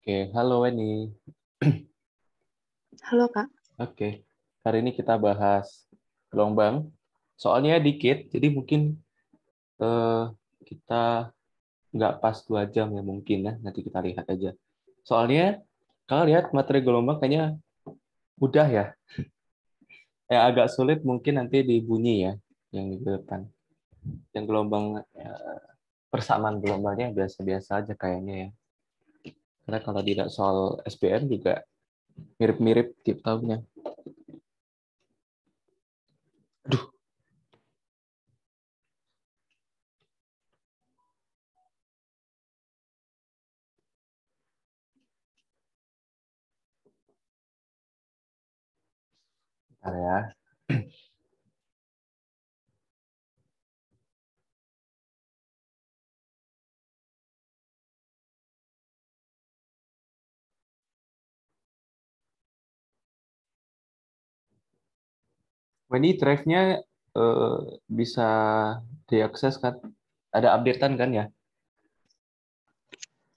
Oke, halo Weni. Halo Kak. Oke, hari ini kita bahas gelombang. Soalnya dikit, jadi mungkin eh, kita nggak pas 2 jam ya mungkin ya. Nanti kita lihat aja. Soalnya kalau lihat materi gelombang kayaknya mudah ya. Yang agak sulit mungkin nanti di bunyi ya, yang di depan. Yang gelombang persamaan gelombangnya biasa-biasa aja kayaknya ya. Karena kalau tidak soal SBM juga mirip-mirip tiap tahunnya. Aduh, bentar ya. Ini drive-nya bisa diakses kan? Ada updatean kan ya?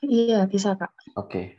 Iya, bisa Kak. Oke.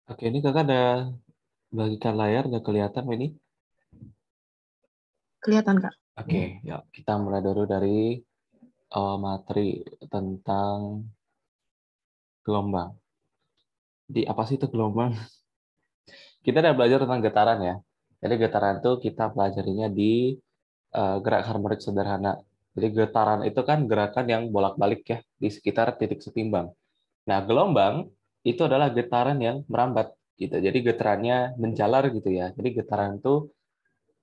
Oke, ini kakak ada bagikan layar, udah kelihatan ini? Kelihatan Kak. Oke, ya kita mulai dulu dari materi tentang gelombang. Di apa sih itu gelombang? Kita udah belajar tentang getaran ya. Jadi getaran itu kita pelajarinya di gerak harmonik sederhana. Jadi getaran itu kan gerakan yang bolak-balik ya di sekitar titik setimbang. Nah, gelombang itu adalah getaran yang merambat gitu. Jadi getarannya menjalar gitu ya. Jadi getaran itu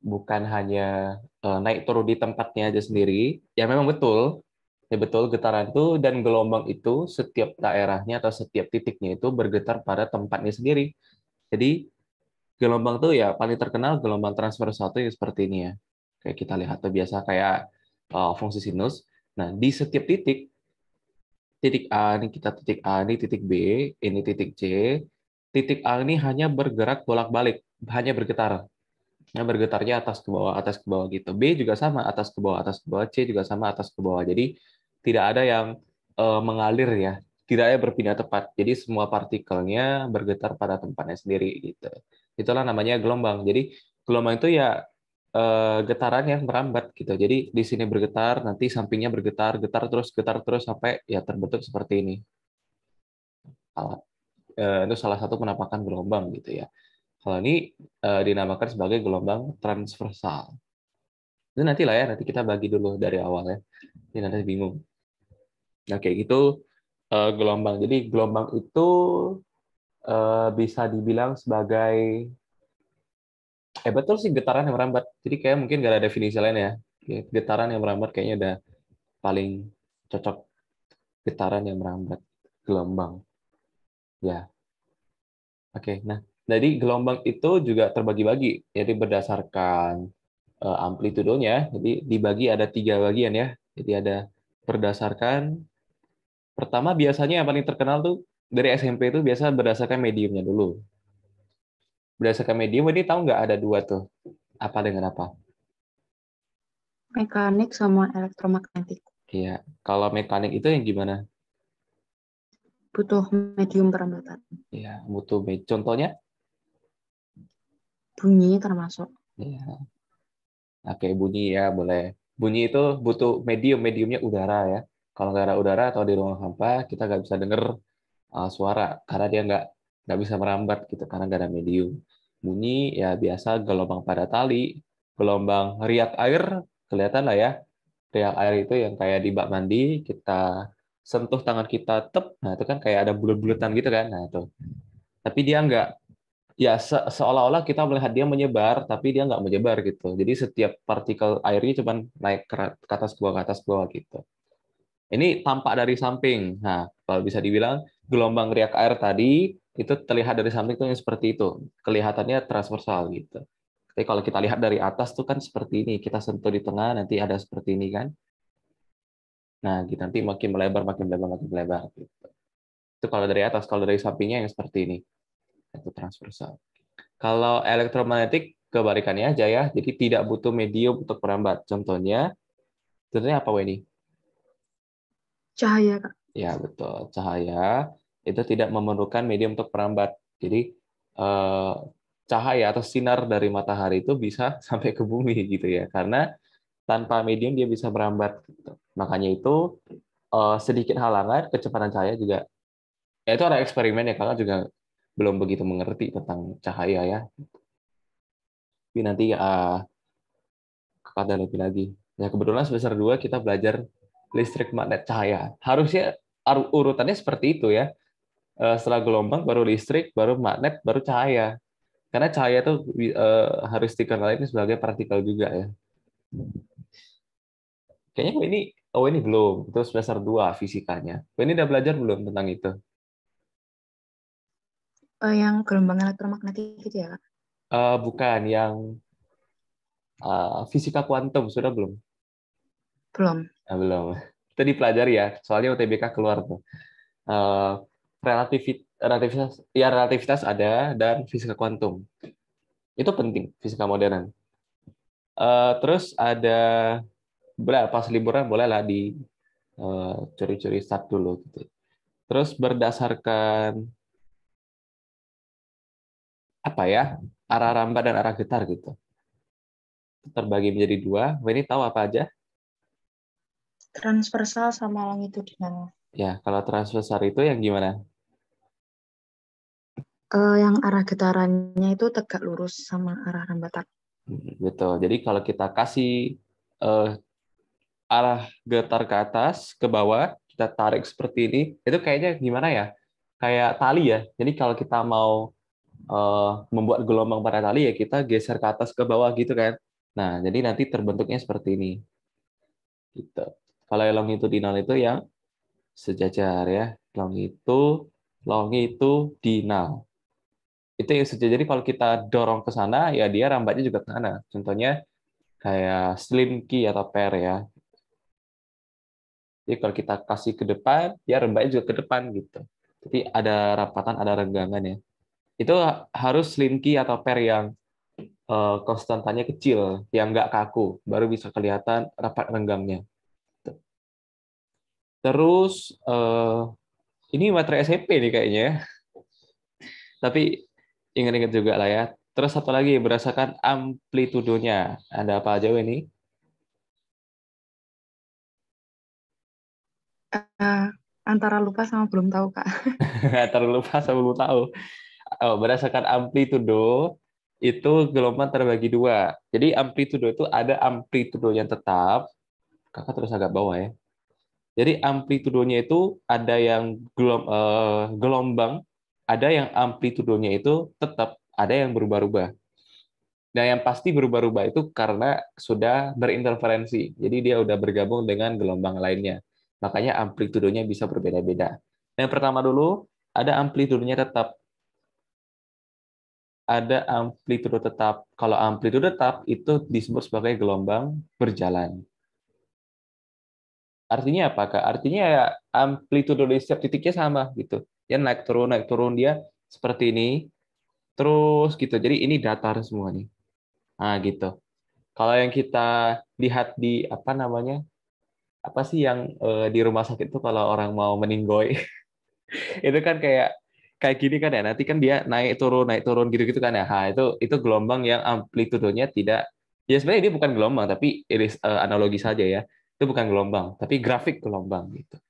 bukan hanya naik turun di tempatnya aja sendiri. Ya memang betul. Ya betul, getaran itu dan gelombang itu setiap daerahnya atau setiap titiknya itu bergetar pada tempatnya sendiri. Jadi gelombang tuh ya paling terkenal gelombang transversal itu seperti ini ya. Kayak kita lihat tuh biasa kayak fungsi sinus. Nah, di setiap titik titik A ini kita titik A ini titik B, ini titik C. Titik A ini hanya bergerak bolak-balik, hanya bergetar. Hanya bergetarnya atas ke bawah gitu. B juga sama, atas ke bawah, atas ke bawah. C juga sama, atas ke bawah. Jadi tidak ada yang mengalir ya, tidak ada yang berpindah tepat. Jadi semua partikelnya bergetar pada tempatnya sendiri gitu. Itulah namanya gelombang. Jadi gelombang itu ya getaran yang merambat gitu. Jadi di sini bergetar, nanti sampingnya bergetar, getar terus sampai ya terbentuk seperti ini. Itu salah satu penampakan gelombang gitu ya. Kalau ini dinamakan sebagai gelombang transversal. Itu nanti lah ya, nanti kita bagi dulu dari awal ya. Ini nanti bingung. Nah kayak gitu gelombang. Jadi gelombang itu bisa dibilang sebagai betul sih getaran yang merambat. Jadi kayak mungkin gak ada definisi lain ya. Getaran yang merambat kayaknya udah paling cocok, getaran yang merambat gelombang. Ya, oke. Nah, jadi gelombang itu juga terbagi-bagi. Jadi berdasarkan amplitudonya, jadi dibagi ada 3 bagian ya. Jadi ada berdasarkan, pertama biasanya yang paling terkenal tuh dari SMP itu biasa berdasarkan mediumnya dulu. Berdasarkan medium, ini tahu nggak ada 2 tuh. Apa dengan apa? Mekanik sama elektromagnetik. Iya, kalau mekanik itu yang gimana? Butuh medium perambatan. Iya, butuh contohnya? Bunyi termasuk. Iya, oke bunyi ya boleh. Bunyi itu butuh mediumnya udara ya. Kalau nggak ada udara atau di ruang hampa, kita nggak bisa dengar suara karena dia nggak bisa merambat gitu karena nggak ada medium. Bunyi ya biasa gelombang pada tali, gelombang riak air kelihatan lah ya. Riak air itu yang kayak di bak mandi kita sentuh tangan kita tep, nah itu kan kayak ada bulut-bulutan gitu kan. Nah itu. Tapi dia nggak ya seolah-olah kita melihat dia menyebar, tapi dia nggak menyebar gitu. Jadi setiap partikel airnya cuma naik ke atas bawah gitu. Ini tampak dari samping. Nah, kalau bisa dibilang gelombang riak air tadi itu terlihat dari samping tuh yang seperti itu. Kelihatannya transversal gitu. Tapi kalau kita lihat dari atas tuh kan seperti ini. Kita sentuh di tengah nanti ada seperti ini kan. Nah, gitu, nanti makin melebar, makin melebar, makin melebar. Gitu. Itu kalau dari atas. Kalau dari sampingnya yang seperti ini. Itu transversal. Kalau elektromagnetik kebalikannya aja ya. Jadi tidak butuh medium untuk merambat. Contohnya apa ini? Cahaya, Kak. Ya, betul. Cahaya itu tidak memerlukan medium untuk merambat. Jadi eh, cahaya atau sinar dari matahari itu bisa sampai ke bumi gitu ya. Karena tanpa medium dia bisa merambat. Gitu. Makanya itu sedikit halangan kecepatan cahaya juga. Ya itu ada eksperimen ya, kakak juga belum begitu mengerti tentang cahaya ya. Tapi nanti kakak ada lebih lagi. Ya kebetulan semester 2 kita belajar listrik magnet cahaya. Harusnya urutannya seperti itu ya. Setelah gelombang baru listrik, baru magnet, baru cahaya. Karena cahaya itu harus dikenal ini sebagai partikel juga ya. Kayaknya ini belum. Itu semester 2 fisikanya. Ini udah belajar belum tentang itu? Yang gelombang elektromagnetik gitu ya, Kak? Bukan, yang fisika kuantum sudah belum? Belum. Nah, belum. Itu dipelajari ya. Soalnya UTBK keluar tuh. Eh, relativitas ada dan fisika kuantum. Itu penting fisika modern. Terus ada boleh pas liburan bolehlah di curi-curi start dulu gitu. Terus berdasarkan apa ya arah rambat dan arah getar gitu terbagi menjadi dua. Ini tahu apa aja? Transversal sama longitudinal. Ya kalau transversal itu yang gimana? Yang arah getarannya itu tegak lurus sama arah rambatan. Betul. Jadi kalau kita kasih eh, arah getar ke atas ke bawah kita tarik seperti ini itu kayaknya gimana ya? Kayak tali ya. Jadi kalau kita mau membuat gelombang pada tali ya kita geser ke atas ke bawah gitu kan. Nah, jadi nanti terbentuknya seperti ini. Gitu. Kalau yang longitudinal itu yang sejajar ya. Longitudinal. Itu yang sejajar. Jadi kalau kita dorong ke sana ya dia rambatnya juga ke sana. Contohnya kayak slinky atau per ya. Jadi kalau kita kasih ke depan, dia rembatnya juga ke depan gitu. Jadi ada rapatan, ada renggangan ya. Itu harus slinky atau per yang konstantannya kecil, yang nggak kaku, baru bisa kelihatan rapat renggangnya. Terus ini materi SMP nih kayaknya, ya. Tapi ingat-ingat juga lah ya. Terus satu lagi berdasarkan amplitudonya. Ada apa aja ini? Antara lupa sama belum tahu, Kak. Terlupa saya belum tahu. Oh, berdasarkan amplitudo itu gelombang terbagi dua. Jadi amplitudo itu ada amplitudo yang tetap. Kakak terus agak bawah ya. Jadi amplitudonya itu ada yang gelombang, ada yang amplitudonya itu tetap, ada yang berubah-ubah. Nah, yang pasti berubah-ubah itu karena sudah berinterferensi. Jadi dia udah bergabung dengan gelombang lainnya. Makanya amplitudonya bisa berbeda-beda. Yang pertama dulu, ada amplitudonya tetap. Ada amplitudo tetap. Kalau amplitudo tetap itu disebut sebagai gelombang berjalan. Artinya apa, Kak? Artinya ya amplitudo di setiap titiknya sama gitu. Ya naik turun dia seperti ini, terus gitu. Jadi ini datar semua nih. Nah, gitu. Kalau yang kita lihat di apa namanya? Apa sih yang di rumah sakit itu kalau orang mau meninggoy itu kan kayak gini kan ya. Nanti kan dia naik turun gitu-gitu kan ya. Nah, itu gelombang yang amplitudonya tidak ya sebenarnya ini bukan gelombang tapi analogi saja ya. Itu bukan gelombang, tapi grafik gelombang gitu.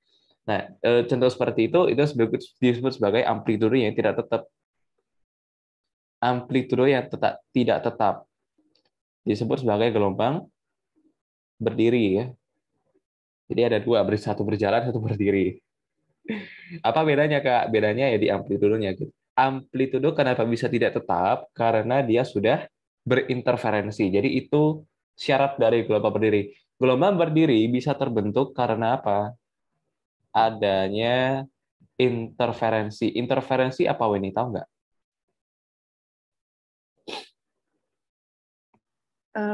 Nah, contoh seperti itu disebut sebagai amplitudo yang tidak tetap. Amplitudo yang tidak tetap disebut sebagai gelombang berdiri ya. Jadi ada dua, satu berjalan, satu berdiri. Apa bedanya Kak? Bedanya ya di amplitudonya gitu. Amplitudo kenapa bisa tidak tetap? Karena dia sudah berinterferensi. Jadi itu syarat dari gelombang berdiri. Gelombang berdiri bisa terbentuk karena apa? Adanya interferensi. Interferensi apa Weni? Tahu nggak?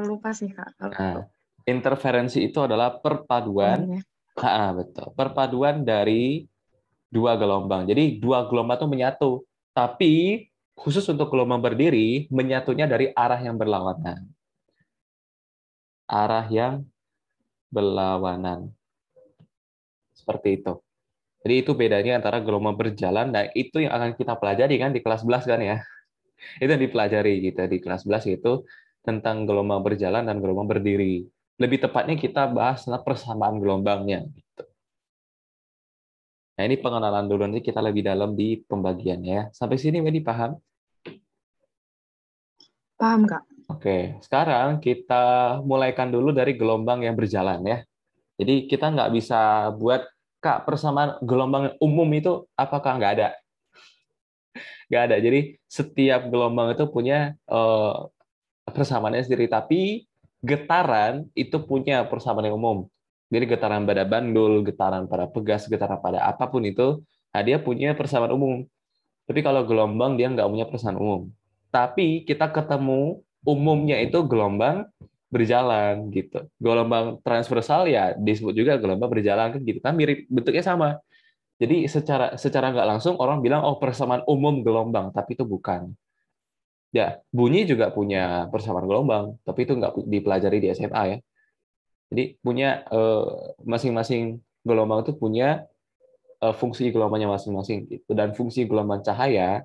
Lupa sih Kak Nah, kalau interferensi itu adalah perpaduan, umumnya. betul, perpaduan dari dua gelombang. Jadi dua gelombang itu menyatu. Tapi khusus untuk gelombang berdiri, menyatunya dari arah yang berlawanan. Arah yang berlawanan. Seperti itu. Jadi itu bedanya antara gelombang berjalan, dan itu yang akan kita pelajari kan di kelas 11 kan ya. Itu yang dipelajari kita di kelas 11 itu tentang gelombang berjalan dan gelombang berdiri. Lebih tepatnya kita bahas tentang persamaan gelombangnya. Nah, ini pengenalan dulu, nanti kita lebih dalam di pembagiannya. Sampai sini Wedi paham? Paham Kak? Oke, sekarang kita mulaikan dulu dari gelombang yang berjalan ya. Jadi kita nggak bisa buat, Kak, persamaan gelombang umum itu apakah nggak ada? Nggak ada. Jadi setiap gelombang itu punya persamaannya sendiri, tapi getaran itu punya persamaan yang umum. Jadi getaran pada bandul, getaran pada pegas, getaran pada apapun itu, nah dia punya persamaan umum. Tapi kalau gelombang dia nggak punya persamaan umum. Tapi kita ketemu umumnya itu gelombang berjalan gitu. Gelombang transversal ya disebut juga gelombang berjalan kan gitu kan, mirip, bentuknya sama. Jadi secara nggak langsung orang bilang oh persamaan umum gelombang, tapi itu bukan. Ya, bunyi juga punya persamaan gelombang, tapi itu nggak dipelajari di SMA ya. Jadi punya masing-masing gelombang itu punya fungsi gelombangnya masing-masing gitu. Dan fungsi gelombang cahaya,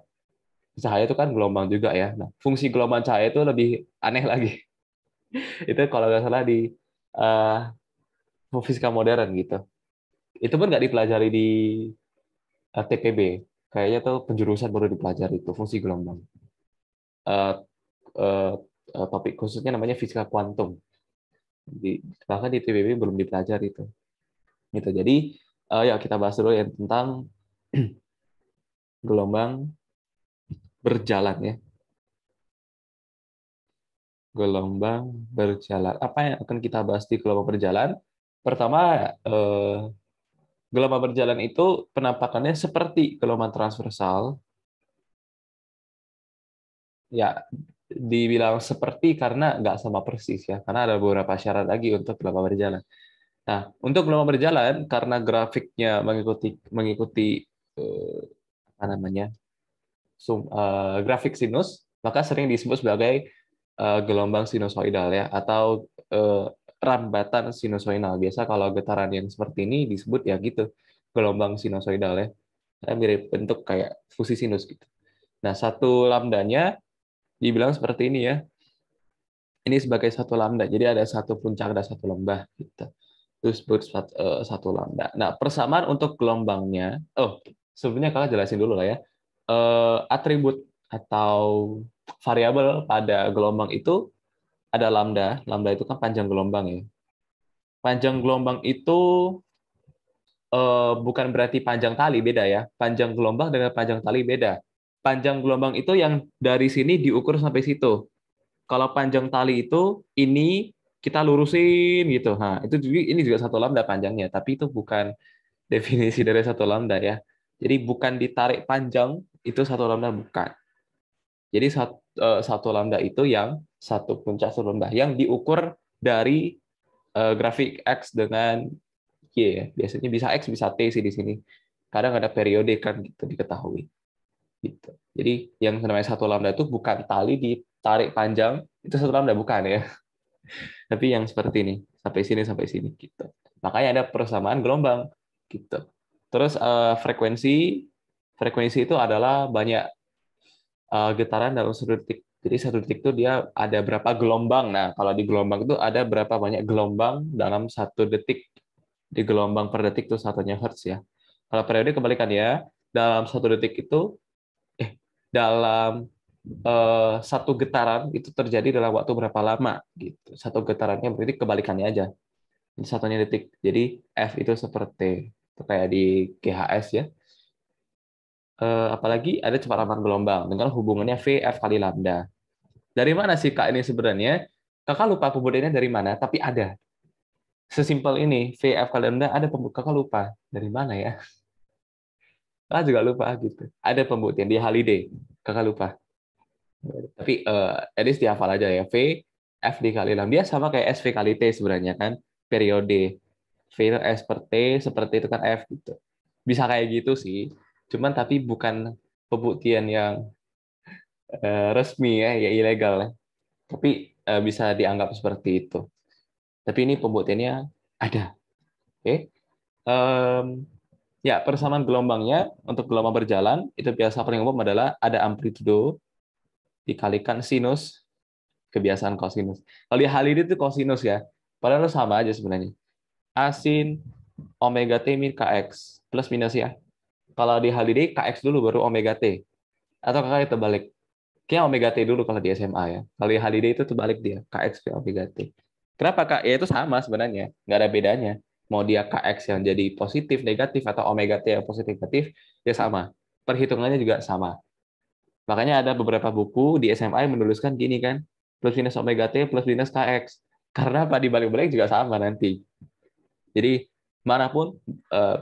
cahaya itu kan gelombang juga ya. Nah, fungsi gelombang cahaya itu lebih aneh lagi. Itu kalau nggak salah di fisika modern gitu. Itu pun nggak dipelajari di TPB. Kayaknya tuh penjurusan baru dipelajari itu fungsi gelombang. Eh, eh, Topik khususnya namanya fisika kuantum. Bahkan di TPB belum dipelajari itu. Gitu. Jadi ya kita bahas dulu yang tentang gelombang berjalan ya. Gelombang berjalan. Apa yang akan kita bahas di gelombang berjalan? Pertama, gelombang berjalan itu penampakannya seperti gelombang transversal. Ya, dibilang seperti karena nggak sama persis ya, karena ada beberapa syarat lagi untuk gelombang berjalan. Nah, untuk gelombang berjalan karena grafiknya mengikuti mengikuti eh, apa namanya grafik sinus, maka sering disebut sebagai gelombang sinusoidal ya, atau rambatan sinusoidal. Biasa kalau getaran yang seperti ini disebut ya gitu, gelombang sinusoidal ya. Mirip bentuk kayak fungsi sinus gitu. Nah, satu lambdanya dibilang seperti ini ya. Ini sebagai satu lambda. Jadi ada satu puncak, ada satu lembah gitu. Itu disebut satu lambda. Nah, persamaan untuk gelombangnya, sebenarnya kalian jelasin dulu lah ya. Atribut atau variabel pada gelombang itu ada lambda. Lambda itu kan panjang gelombang ya. Panjang gelombang itu bukan berarti panjang tali, beda ya. Panjang gelombang dengan panjang tali beda. Panjang gelombang itu yang dari sini diukur sampai situ. Kalau panjang tali itu ini kita lurusin gitu. Nah, itu juga ini juga satu lambda panjangnya, tapi itu bukan definisi dari satu lambda ya. Jadi bukan ditarik panjang itu satu lambda, bukan. Jadi satu lambda itu yang satu puncak satu lambda yang diukur dari grafik X dengan Y ya. Biasanya bisa X bisa T sih di sini. Kadang ada periode kan gitu diketahui. Gitu. Jadi yang namanya satu lambda itu bukan tali ditarik panjang, itu satu lambda bukan ya. Tapi yang seperti ini, sampai sini gitu. Makanya ada persamaan gelombang gitu. Terus frekuensi itu adalah banyak getaran dalam satu detik. Jadi satu detik itu dia ada berapa gelombang. Nah, kalau di gelombang itu ada berapa banyak gelombang dalam satu detik. Di gelombang per detik itu satunya hertz ya. Kalau periode kebalikan ya, dalam satu detik itu, dalam satu getaran itu terjadi dalam waktu berapa lama gitu. Satu getarannya berarti kebalikannya aja. Ini satunya detik. Jadi F itu seperti itu kayak di GHS ya. Apalagi ada kecepatan gelombang dengan hubungannya V F kali lambda. Dari mana sih Kak ini sebenarnya? Kakak lupa pembuktiannya dari mana, tapi ada. Sesimpel ini, V F kali lambda ada pembuktian. Kakak lupa. Dari mana ya? Kakak juga lupa gitu. Ada pembuktian di Halliday. Kakak lupa. Tapi at least dihafal aja ya. V F dikali lambda. Dia sama kayak SV kali T sebenarnya kan. Periode. V itu S per T, seperti itu kan F gitu. Bisa kayak gitu sih. Cuman tapi bukan pembuktian yang resmi ya ilegal ya. Tapi bisa dianggap seperti itu. Tapi ini pembuktiannya ada. Oke. Ya, persamaan gelombangnya untuk gelombang berjalan itu biasa paling umum adalah ada amplitudo dikalikan sinus kebiasaan kosinus. Kalau di hal ini itu kosinus ya. Padahal itu sama aja sebenarnya. A sin omega T min KX plus minus ya. Kalau di hal ini KX dulu baru omega T. Atau kakak itu balik. Kayaknya omega T dulu kalau di SMA ya. Kalau di hal ini itu terbalik dia. KX ke omega T. Kenapa Kak? Ya itu sama sebenarnya. Nggak ada bedanya. Mau dia KX yang jadi positif, negatif, atau omega T yang positif, negatif, ya sama. Perhitungannya juga sama. Makanya ada beberapa buku di SMA yang menuliskan gini kan, plus minus omega T plus minus KX. Karena apa? Dibalik-balik juga sama nanti. Jadi manapun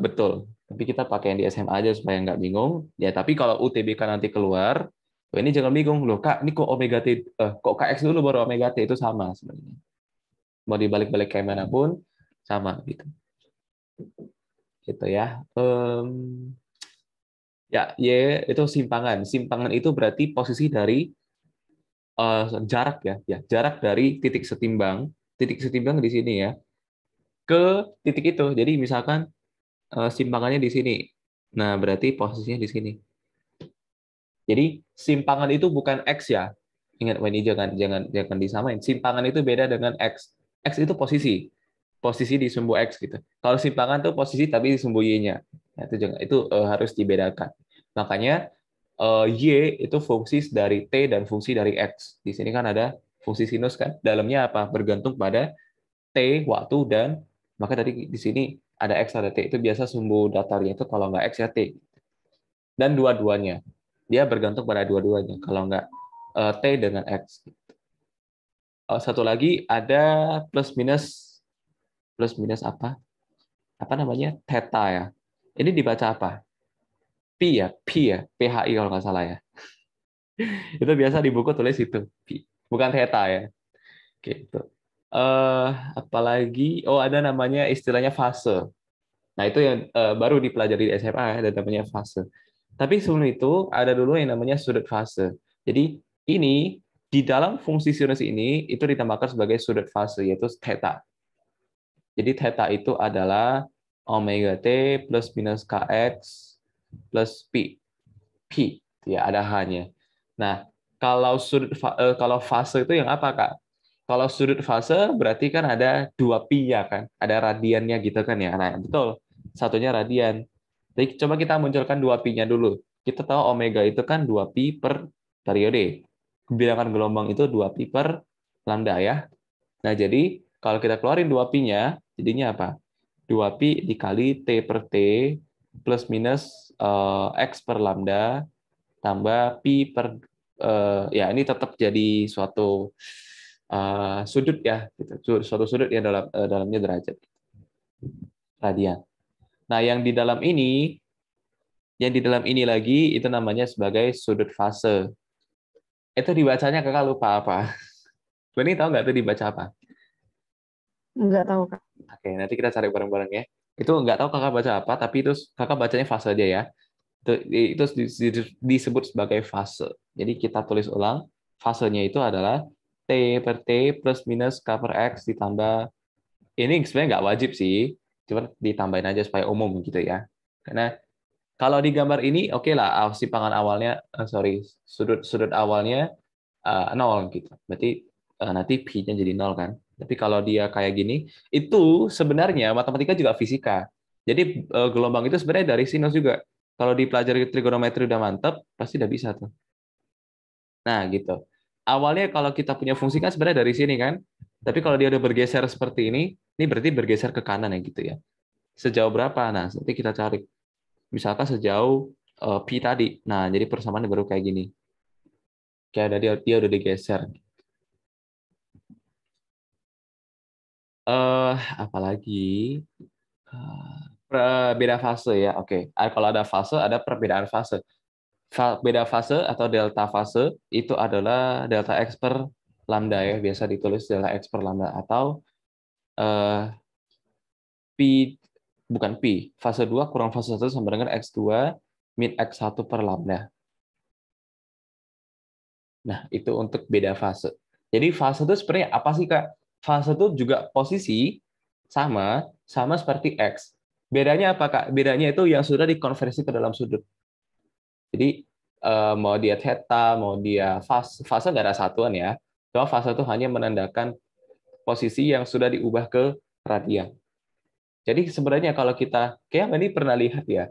betul. Tapi kita pakai yang di SMA aja supaya nggak bingung. Ya tapi kalau UTBK nanti keluar, ini jangan bingung loh Kak. Ini kok omega T, kok KX dulu baru omega T itu sama sebenarnya. Mau dibalik-balik kayak manapun sama gitu. Gitu ya. Ya, Y itu simpangan. Simpangan itu berarti posisi dari jarak ya, jarak dari titik setimbang. Titik setimbang di sini ya, ke titik itu. Jadi misalkan simpangannya di sini. Nah, berarti posisinya di sini. Jadi simpangan itu bukan X ya. Ingat, ini jangan disamain. Simpangan itu beda dengan X. X itu posisi. Posisi di sumbu X gitu. Kalau simpangan itu posisi tapi di sumbu Y-nya. Nah, itu harus dibedakan. Makanya Y itu fungsi dari T dan fungsi dari X. Di sini kan ada fungsi sinus kan. Dalamnya apa? Bergantung pada T, waktu, dan maka tadi di sini ada X, ada T. Itu biasa sumbu datarnya itu kalau nggak X ya T. Dan dua-duanya. Dia bergantung pada dua-duanya. Kalau nggak T dengan X. Satu lagi ada plus minus apa? Apa namanya? Theta ya. Ini dibaca apa? Pi ya, PHI kalau nggak salah ya. Itu biasa di buku tulis itu, pi. Bukan theta ya. Gitu. Apalagi, ada namanya istilahnya fase. Nah itu yang baru dipelajari di SMA ya, ada namanya fase. Tapi sebelum itu ada dulu yang namanya sudut fase. Jadi ini di dalam fungsi sinus ini itu ditambahkan sebagai sudut fase yaitu theta. Jadi theta itu adalah omega T plus minus KX plus Pi. Pi, ya ada hanya. Nah, kalau fase itu yang apa, Kak? Kalau sudut fase berarti kan ada dua pi ya kan, ada radiannya gitu kan ya. Nah, betul. Satunya radian. Jadi coba kita munculkan dua pi-nya dulu. Kita tahu omega itu kan 2 pi per periode. Bilangan gelombang itu 2 pi per lambda ya. Nah, jadi kalau kita keluarin 2 pi-nya, jadinya apa? 2 pi dikali T per T plus minus X per lambda tambah pi per ya ini tetap jadi suatu sudut ya, gitu. Suatu sudut yang dalamnya derajat radian. Nah, yang di dalam ini lagi itu namanya sebagai sudut fase. Itu dibacanya kakak lupa apa? Ini tahu nggak itu dibaca apa? Nggak tahu, Kak. Oke, nanti kita cari bareng-bareng ya. Itu nggak tahu kakak baca apa, tapi itu kakak bacanya fase aja ya. Itu disebut sebagai fase. Jadi kita tulis ulang, fasenya itu adalah T per T plus minus K per X ditambah, ini sebenarnya nggak wajib sih, cuma ditambahin aja supaya umum gitu ya. Karena kalau di gambar ini, oke lah, simpangan awalnya, sudut awalnya nol gitu. Berarti nanti pi-nya jadi nol kan. Tapi kalau dia kayak gini, itu sebenarnya matematika juga fisika. Jadi gelombang itu sebenarnya dari sinus juga. Kalau dipelajari trigonometri udah mantep, pasti udah bisa tuh. Nah, gitu. Awalnya kalau kita punya fungsi kan sebenarnya dari sini kan. Tapi kalau dia udah bergeser seperti ini berarti bergeser ke kanan ya gitu ya. Sejauh berapa? Nah, nanti kita cari. Misalkan sejauh pi tadi. Nah, jadi persamaannya baru kayak gini. Kayak ada dia udah digeser. Apalagi beda fase ya. Oke. Kalau ada fase, ada perbedaan fase. Beda fase atau delta fase itu adalah delta x per lambda ya. Biasa ditulis delta x per lambda atau eh, pi bukan pi. Fase 2 kurang fase 1 sama dengan x2 min x1 per lambda. Nah, itu untuk beda fase. Jadi fase itu sebenarnya apa sih, Kak? Fase itu juga posisi sama sama seperti X. Bedanya apa, Kak? Bedanya itu yang sudah dikonversi ke dalam sudut. Jadi mau dia theta, mau dia fase nggak ada satuan ya. Cuma fase itu hanya menandakan posisi yang sudah diubah ke radian. Jadi sebenarnya kalau kita, kayak ini pernah lihat ya,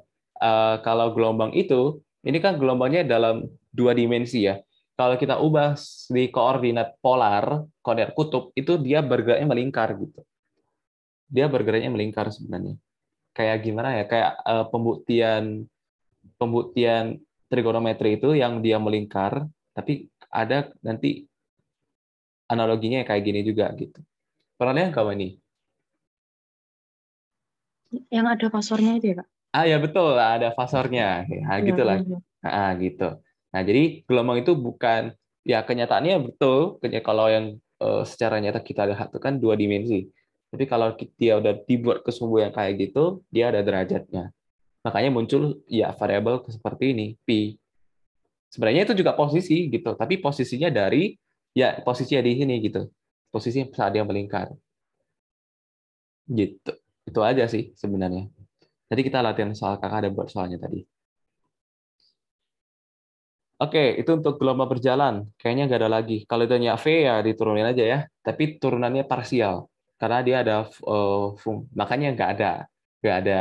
kalau gelombang itu, ini kan gelombangnya dalam 2 dimensi ya. Kalau kita ubah di koordinat polar, koordinat kutub, itu dia bergeraknya melingkar gitu. Dia bergeraknya melingkar sebenarnya. Kayak gimana ya? Kayak pembuktian pembuktian trigonometri itu yang dia melingkar, tapi ada nanti analoginya kayak gini juga gitu. Pernah lihat nggak ini? Yang ada pasornya itu ya, Kak? Ya betul, ada fasornya. Ya, Iya, gitulah. iya, iya. Gitu. Nah, jadi gelombang itu bukan, ya kenyataannya betul, kalau yang secara nyata kita lihat itu kan 2 dimensi. Tapi kalau dia udah dibuat ke sumbu yang kayak gitu, dia ada derajatnya. Makanya muncul ya variabel seperti ini, pi. Sebenarnya itu juga posisi gitu, tapi posisinya dari ya posisinya di sini gitu. Posisi saat dia melingkar. Gitu. Itu aja sih sebenarnya. Tadi kita latihan soal, kakak ada buat soalnya tadi. Oke, itu untuk gelombang berjalan. Kayaknya nggak ada lagi. Kalau ditanya V ya diturunin aja ya. Tapi turunannya parsial. Karena dia ada makanya nggak ada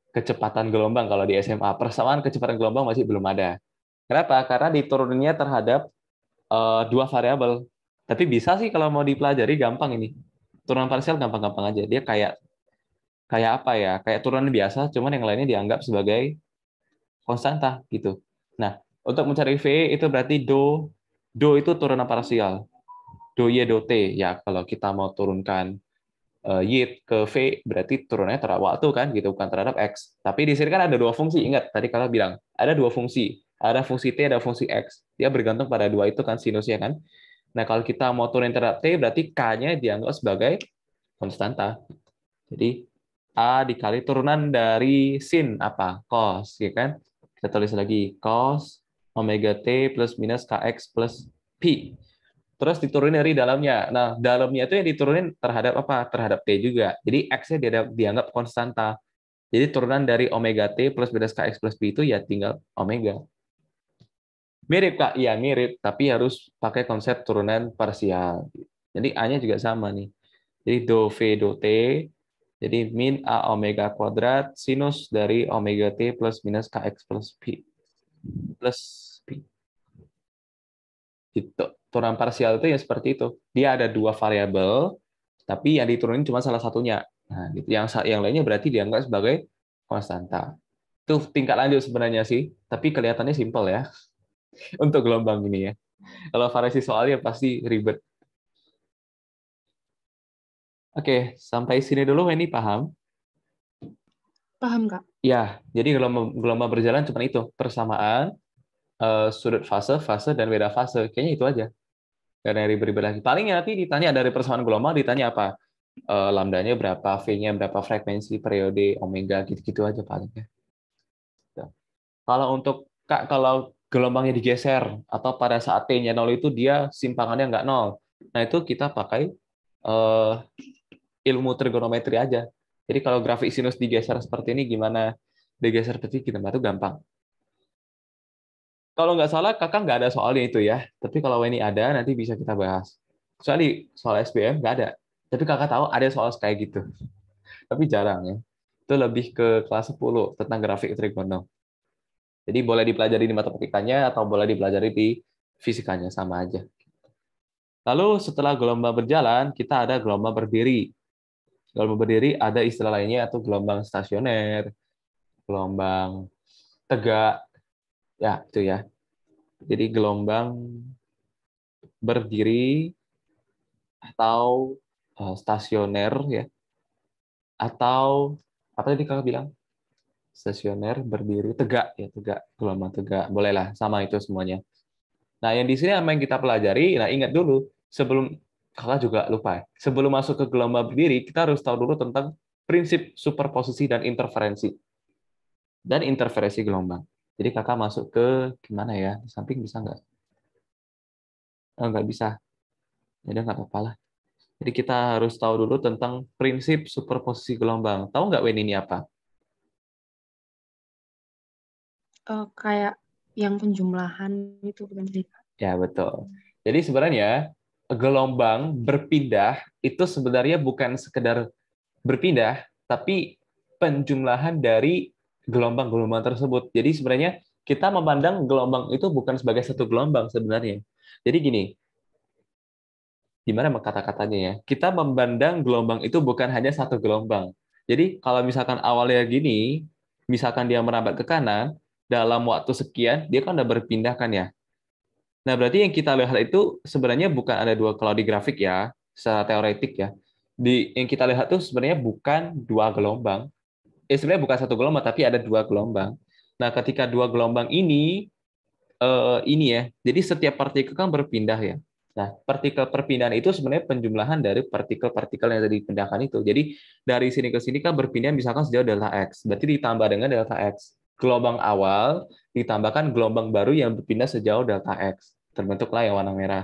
kecepatan gelombang kalau di SMA. Persamaan kecepatan gelombang masih belum ada. Kenapa? Karena dituruninnya terhadap dua variabel. Tapi bisa sih kalau mau dipelajari gampang ini. Turunan parsial gampang-gampang aja. Dia kayak kayak apa ya? Kayak turunan biasa, cuman yang lainnya dianggap sebagai konstanta gitu. Nah, untuk mencari V itu berarti do itu turunan parsial. Do Y do T ya, kalau kita mau turunkan Y ke V berarti turunannya terhadap waktu kan gitu, bukan terhadap X. Tapi di sini kan ada dua fungsi. Ingat tadi kalau bilang ada dua fungsi. Ada fungsi T, ada fungsi X. Dia bergantung pada dua itu kan sinusnya kan. Nah, kalau kita mau turunin terhadap T berarti K-nya dianggap sebagai konstanta. Jadi A dikali turunan dari sin apa? Cos, ya kan? Kita tulis lagi cos omega T plus minus Kx plus Pi. Terus diturunin dari dalamnya. Nah, dalamnya itu yang diturunin terhadap apa? Terhadap T juga. Jadi X-nya dianggap konstanta. Jadi turunan dari omega T plus minus Kx plus Pi itu ya tinggal omega. Mirip, Kak. Iya, mirip. Tapi harus pakai konsep turunan parsial. Jadi A-nya juga sama nih. Jadi do V do T. Jadi min A omega kuadrat sinus dari omega T plus minus Kx plus Pi. Plus Pi. Gitu. Turunan parsial itu ya seperti itu. Dia ada dua variabel, tapi yang diturunin cuma salah satunya. Nah, gitu. Yang lainnya berarti dianggap sebagai konstanta. Itu tingkat lanjut sebenarnya sih, tapi kelihatannya simpel ya untuk gelombang ini ya. Kalau variasi soalnya pasti ribet. Oke, sampai sini dulu ini paham? Paham, Kak? Ya, jadi gelombang gelombang berjalan cuma itu, persamaan sudut fase, fase dan beda fase. Kayaknya itu aja. Gak ada yang ribet-ribet lagi. Paling nanti ditanya dari persamaan gelombang, ditanya apa? Lambdanya berapa, V-nya berapa, frekuensi, periode, omega, gitu-gitu aja palingnya. Kalau untuk Kak, kalau gelombangnya digeser atau pada saat T-nya 0 itu dia simpangannya nggak 0. Nah, itu kita pakai eh, ilmu trigonometri aja. Jadi kalau grafik sinus digeser seperti ini gimana? Digeser seperti kita itu gampang. Kalau nggak salah kakak nggak ada soalnya itu ya. Tapi kalau ini ada, nanti bisa kita bahas. Soalnya soal SBM nggak ada. Tapi kakak tahu ada soal kayak gitu. Tapi jarang ya. Itu lebih ke kelas 10 tentang grafik trigono. Jadi boleh dipelajari di matematikanya atau boleh dipelajari di fisikanya, sama aja. Lalu setelah gelombang berjalan, kita ada gelombang berdiri. Gelombang berdiri ada istilah lainnya, atau gelombang stasioner, gelombang tegak, ya itu ya. Jadi gelombang berdiri atau stasioner ya, atau apa tadi kakak bilang? Stasioner, berdiri, tegak ya, tegak, gelombang tegak. Bolehlah, sama itu semuanya. Nah, yang di sini apa yang kita pelajari, nah ingat dulu, sebelum, kakak juga lupa ya, sebelum masuk ke gelombang berdiri, kita harus tahu dulu tentang prinsip superposisi dan interferensi gelombang. Jadi kakak masuk ke, gimana ya, di samping bisa nggak? Oh, nggak bisa, jadi nggak apa-apa lah. Jadi kita harus tahu dulu tentang prinsip superposisi gelombang. Tahu nggak Wen ini apa? Kayak yang penjumlahan itu bukan sih? Ya, betul. Jadi sebenarnya gelombang berpindah itu sebenarnya bukan sekedar berpindah, tapi penjumlahan dari gelombang-gelombang tersebut. Jadi sebenarnya kita memandang gelombang itu bukan sebagai satu gelombang sebenarnya. Jadi gini, gimana kata-katanya ya? Kita memandang gelombang itu bukan hanya satu gelombang. Jadi kalau misalkan awalnya gini, misalkan dia merambat ke kanan, dalam waktu sekian, dia kan udah berpindah kan ya. Nah, berarti yang kita lihat itu sebenarnya bukan ada dua, kalau di grafik ya, secara teoretik ya. Yang kita lihat itu sebenarnya bukan dua gelombang. Sebenarnya bukan satu gelombang, tapi ada dua gelombang. Nah, ketika dua gelombang ini ya, jadi setiap partikel kan berpindah ya. Nah, partikel perpindahan itu sebenarnya penjumlahan dari partikel-partikel yang tadi dipindahkan itu. Jadi dari sini ke sini kan berpindah misalkan sejauh delta x. Berarti ditambah dengan delta x. Gelombang awal ditambahkan gelombang baru yang berpindah sejauh delta x. Terbentuklah yang warna merah.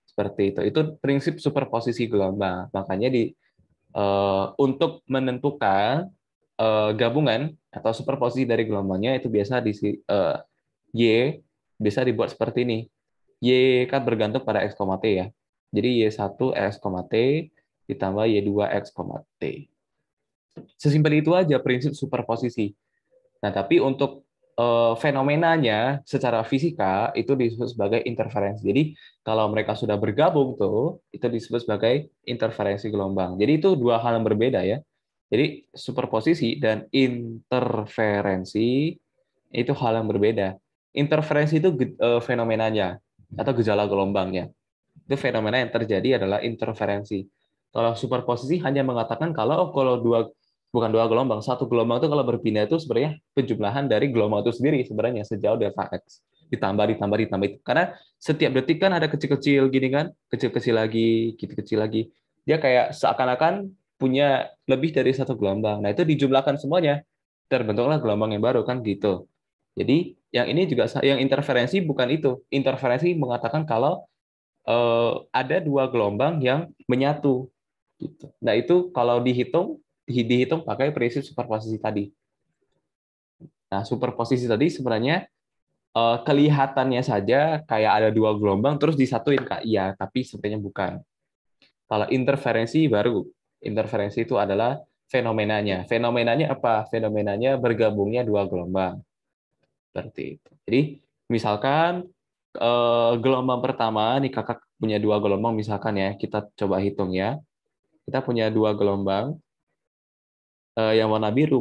Seperti itu. Itu prinsip superposisi gelombang. Makanya untuk menentukan gabungan atau superposisi dari gelombangnya itu biasa di Y bisa dibuat seperti ini. Y kan bergantung pada X, T ya. Jadi Y1 X, T ditambah Y2 X, T. Sesimpel itu aja prinsip superposisi. Nah, tapi untuk fenomenanya secara fisika itu disebut sebagai interferensi. Jadi kalau mereka sudah bergabung tuh, itu disebut sebagai interferensi gelombang. Jadi itu dua hal yang berbeda ya. Jadi superposisi dan interferensi itu hal yang berbeda. Interferensi itu fenomenanya atau gejala gelombangnya. Itu fenomena yang terjadi adalah interferensi. Kalau superposisi hanya mengatakan kalau bukan dua gelombang, satu gelombang itu kalau berpindah itu sebenarnya penjumlahan dari gelombang itu sendiri sebenarnya sejauh delta x ditambah itu. Karena setiap detik kan ada kecil-kecil gini kan, kecil-kecil lagi, kecil-kecil lagi. Dia kayak seakan-akan punya lebih dari satu gelombang. Nah, itu dijumlahkan semuanya, terbentuklah gelombang yang baru kan gitu. Jadi yang ini juga yang interferensi bukan itu. Interferensi mengatakan kalau ada dua gelombang yang menyatu gitu. Nah, itu kalau dihitung pakai prinsip superposisi tadi. Nah, superposisi tadi sebenarnya kelihatannya saja kayak ada dua gelombang terus disatuin Kak. Iya, tapi sebenarnya bukan. Kalau interferensi baru. Interferensi itu adalah fenomenanya. Fenomenanya apa? Fenomenanya bergabungnya dua gelombang. Seperti itu. Jadi, misalkan gelombang pertama, nih kakak punya dua gelombang misalkan ya, kita coba hitung ya. Kita punya dua gelombang, yang warna biru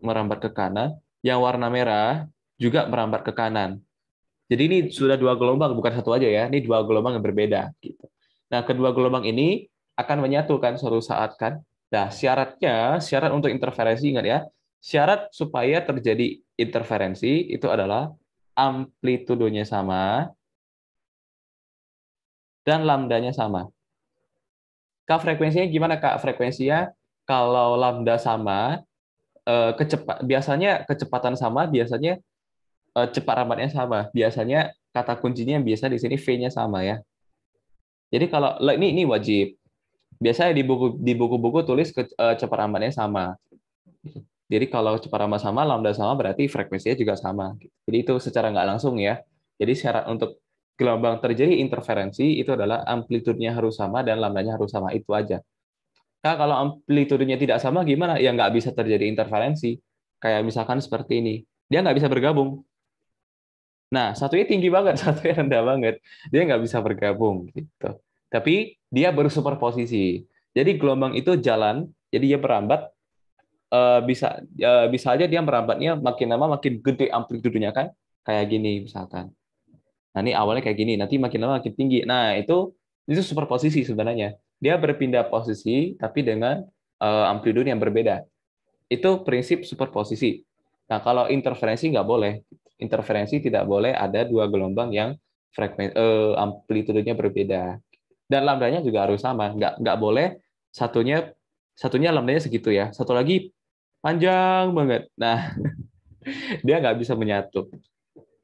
merambat ke kanan, yang warna merah juga merambat ke kanan. Jadi ini sudah dua gelombang, bukan satu aja ya. Ini dua gelombang yang berbeda. Gitu. Nah, kedua gelombang ini akan menyatukan suatu saat kan. Nah, syarat untuk interferensi ingat ya, syarat supaya terjadi interferensi itu adalah amplitudonya sama dan lambdanya sama. Kak, frekuensinya gimana Kak? Frekuensinya kalau lambda sama, biasanya kecepatan sama, biasanya cepat rambatnya sama. Biasanya kata kuncinya biasa di sini V-nya sama ya. Jadi kalau ini wajib. Biasanya di buku-buku tulis cepat rambatnya sama. Jadi kalau cepat sama lambda sama berarti frekuensinya juga sama. Jadi itu secara nggak langsung ya. Jadi syarat untuk gelombang terjadi interferensi itu adalah amplitudenya harus sama dan lambdanya harus sama, itu aja. Nah, kalau amplitudenya tidak sama gimana? Ya nggak bisa terjadi interferensi. Kayak misalkan seperti ini. Dia nggak bisa bergabung. Nah, satunya tinggi banget, satunya rendah banget. Dia nggak bisa bergabung gitu. Tapi dia bersuperposisi. Jadi gelombang itu jalan, jadi dia merambat, bisa aja dia merambatnya makin lama makin gede amplitudenya kan, kayak gini misalkan. Nah, ini awalnya kayak gini, nanti makin lama makin tinggi. Nah, itu superposisi sebenarnya. Dia berpindah posisi tapi dengan amplitude yang berbeda. Itu prinsip superposisi. Nah, kalau interferensi nggak boleh. Interferensi tidak boleh ada dua gelombang yang amplitudenya berbeda. Dan lambdanya juga harus sama. Nggak boleh satunya lambdanya segitu ya. Satu lagi panjang banget. Nah, dia nggak bisa menyatu.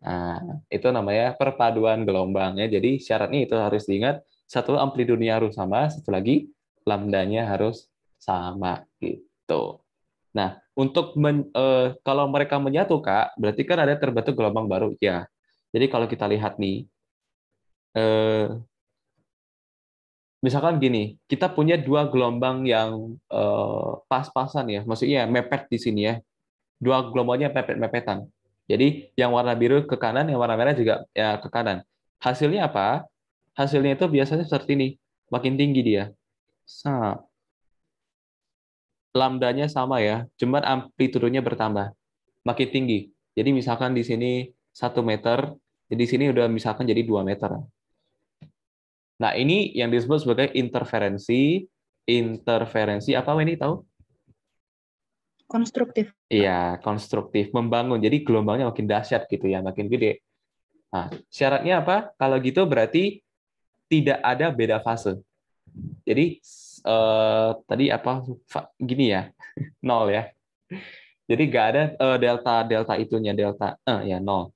Nah, itu namanya perpaduan gelombang ya. Jadi syaratnya itu harus diingat, satu amplitudenya harus sama, satu lagi lambdanya harus sama gitu. Nah, kalau mereka menyatu, Kak, berarti kan ada terbentuk gelombang baru ya. Jadi kalau kita lihat nih, eh, misalkan gini, kita punya dua gelombang yang pas-pasan ya, maksudnya mepet di sini ya. Dua gelombangnya mepet-mepetan. Jadi yang warna biru ke kanan, yang warna merah juga ya ke kanan. Hasilnya apa? Hasilnya itu biasanya seperti ini, makin tinggi dia. Lambdanya sama ya, cuman amplitudenya bertambah, makin tinggi. Jadi misalkan di sini 1 meter, jadi di sini udah misalkan jadi 2 meter. Nah, ini yang disebut sebagai interferensi. Interferensi apa ini tahu? Konstruktif, Kak. Iya, konstruktif, membangun. Jadi gelombangnya makin dahsyat gitu ya, makin gede. Nah, syaratnya apa? Kalau gitu berarti tidak ada beda fase. Jadi tadi apa gini ya, nol ya. Jadi nggak ada delta delta itunya delta ya nol.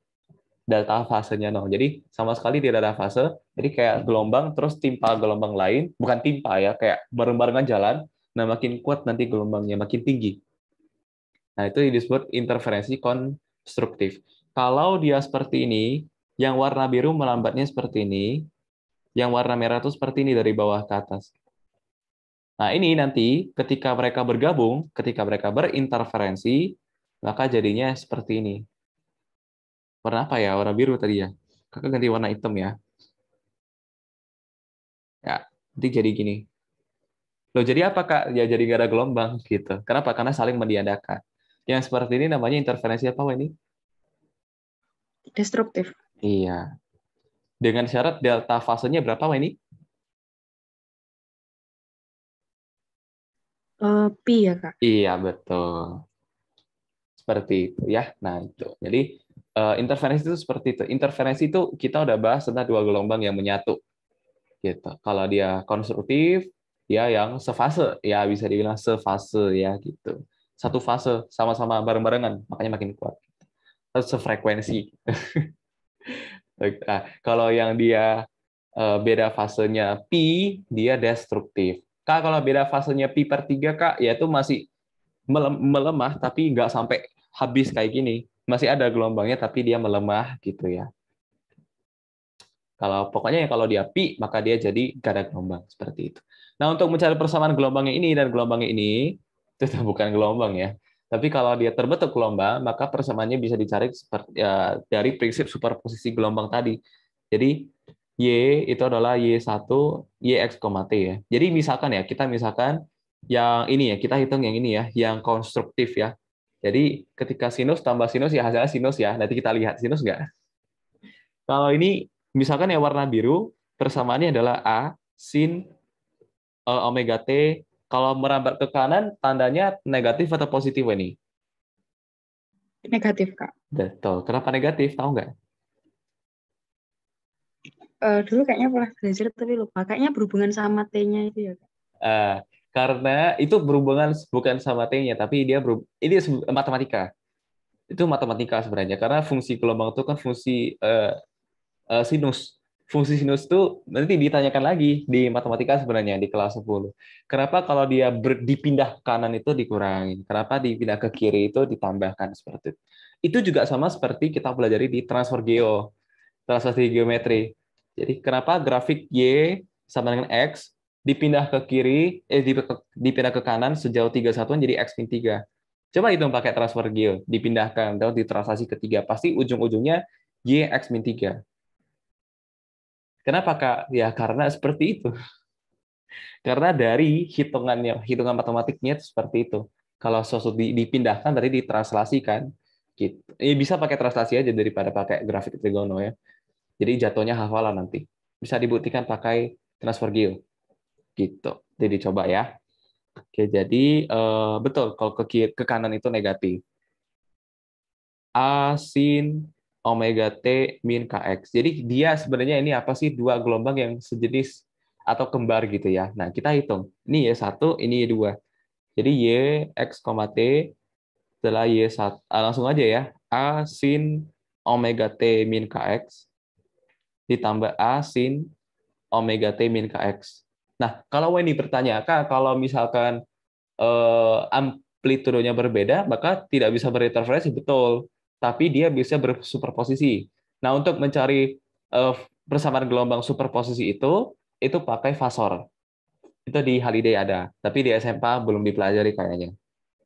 Delta fasenya nol. Jadi sama sekali tidak ada fase. Jadi kayak gelombang terus timpa gelombang lain, bukan timpa ya, kayak bareng-barengan jalan. Nah, makin kuat nanti gelombangnya, makin tinggi. Nah, itu disebut interferensi konstruktif. Kalau dia seperti ini, yang warna biru melambatnya seperti ini, yang warna merah itu seperti ini dari bawah ke atas. Nah, ini nanti ketika mereka bergabung, ketika mereka berinterferensi, maka jadinya seperti ini. Warna apa ya? Warna biru tadi ya. Kakak ganti warna hitam ya. Ya, nanti jadi gini. Loh, jadi apa, Kak? Ya, jadi nggak ada gelombang, gitu. Kenapa? Karena saling mendiadakan. Yang seperti ini namanya interferensi apa, Wak, ini? Destruktif. Iya. Dengan syarat delta fasenya berapa, Wak, ini? Pi ya, Kak. Iya, betul. Seperti itu ya. Nah, itu. Jadi, interferensi itu seperti itu. Interferensi itu kita udah bahas tentang dua gelombang yang menyatu. Gitu. Kalau dia konstruktif, dia yang sefase. Ya, bisa dibilang sefase ya, gitu. Satu fase, sama-sama bareng-barengan. Makanya makin kuat. Terus sefrekuensi. Nah, kalau yang dia beda fasenya pi, dia destruktif. Kak, kalau beda fasenya pi per 3, Kak, ya itu masih melemah, tapi nggak sampai habis kayak gini. Masih ada gelombangnya, tapi dia melemah gitu ya. Kalau pokoknya kalau dia pi, maka dia jadi nggak ada gelombang seperti itu. Nah, untuk mencari persamaan gelombangnya ini dan gelombangnya ini, itu bukan gelombang ya. Tapi kalau dia terbentuk gelombang, maka persamaannya bisa dicari seperti dari prinsip superposisi gelombang tadi. Jadi Y itu adalah Y1, YX, T ya. Jadi misalkan ya, kita misalkan yang ini ya, kita hitung yang ini ya, yang konstruktif ya. Jadi ketika sinus tambah sinus ya hasilnya sinus ya. Nanti kita lihat sinus nggak? Kalau ini misalkan yang warna biru, persamaannya adalah A sin omega T. Kalau merambat ke kanan, tandanya negatif atau positif ini? Negatif, Kak. Betul. Kenapa negatif? Tahu nggak? Dulu kayaknya pernah belajar tapi lupa. Kayaknya berhubungan sama T-nya itu ya, Kak. Eh, karena itu berhubungan bukan sama T-nya, tapi ini matematika. Itu matematika sebenarnya. Karena fungsi gelombang itu kan fungsi sinus. fungsi sinus itu nanti ditanyakan lagi di matematika sebenarnya di kelas 10. Kenapa kalau dia dipindah ke kanan itu dikurangin? Kenapa dipindah ke kiri itu ditambahkan seperti itu? Itu juga sama seperti kita pelajari di transfer geometri. Jadi kenapa grafik Y sama dengan X dipindah ke kiri, dipindah ke kanan sejauh 3 satuan jadi X min 3. Coba hitung pakai transfer geo, dipindahkan, atau ditranslasi ketiga, pasti ujung-ujungnya Y X min 3. Kenapa, Kak? Ya, karena seperti itu. Karena dari hitungan matematiknya itu seperti itu. Kalau sesuatu dipindahkan, berarti ditranslasikan. Gitu. Bisa pakai translasi aja daripada pakai grafik trigono ya. Jadi jatuhnya hafalan nanti. Bisa dibuktikan pakai transfer geo. Gitu. Jadi coba ya. Oke, jadi betul kalau ke kanan itu negatif. A sin omega T min KX. Jadi dia sebenarnya ini apa sih dua gelombang yang sejenis atau kembar gitu ya. Nah, kita hitung. Ini Y1, ini Y2. Jadi Y X, T setelah Y1. Langsung aja ya. A sin omega T min KX ditambah A sin omega T min KX. Nah, kalau ini bertanya, Kak, kalau misalkan amplitudonya berbeda, maka tidak bisa berinterferensi, betul. Tapi dia bisa bersuperposisi. Nah, untuk mencari persamaan gelombang superposisi itu pakai fasor. Itu di Haliday ada, tapi di SMA belum dipelajari kayaknya.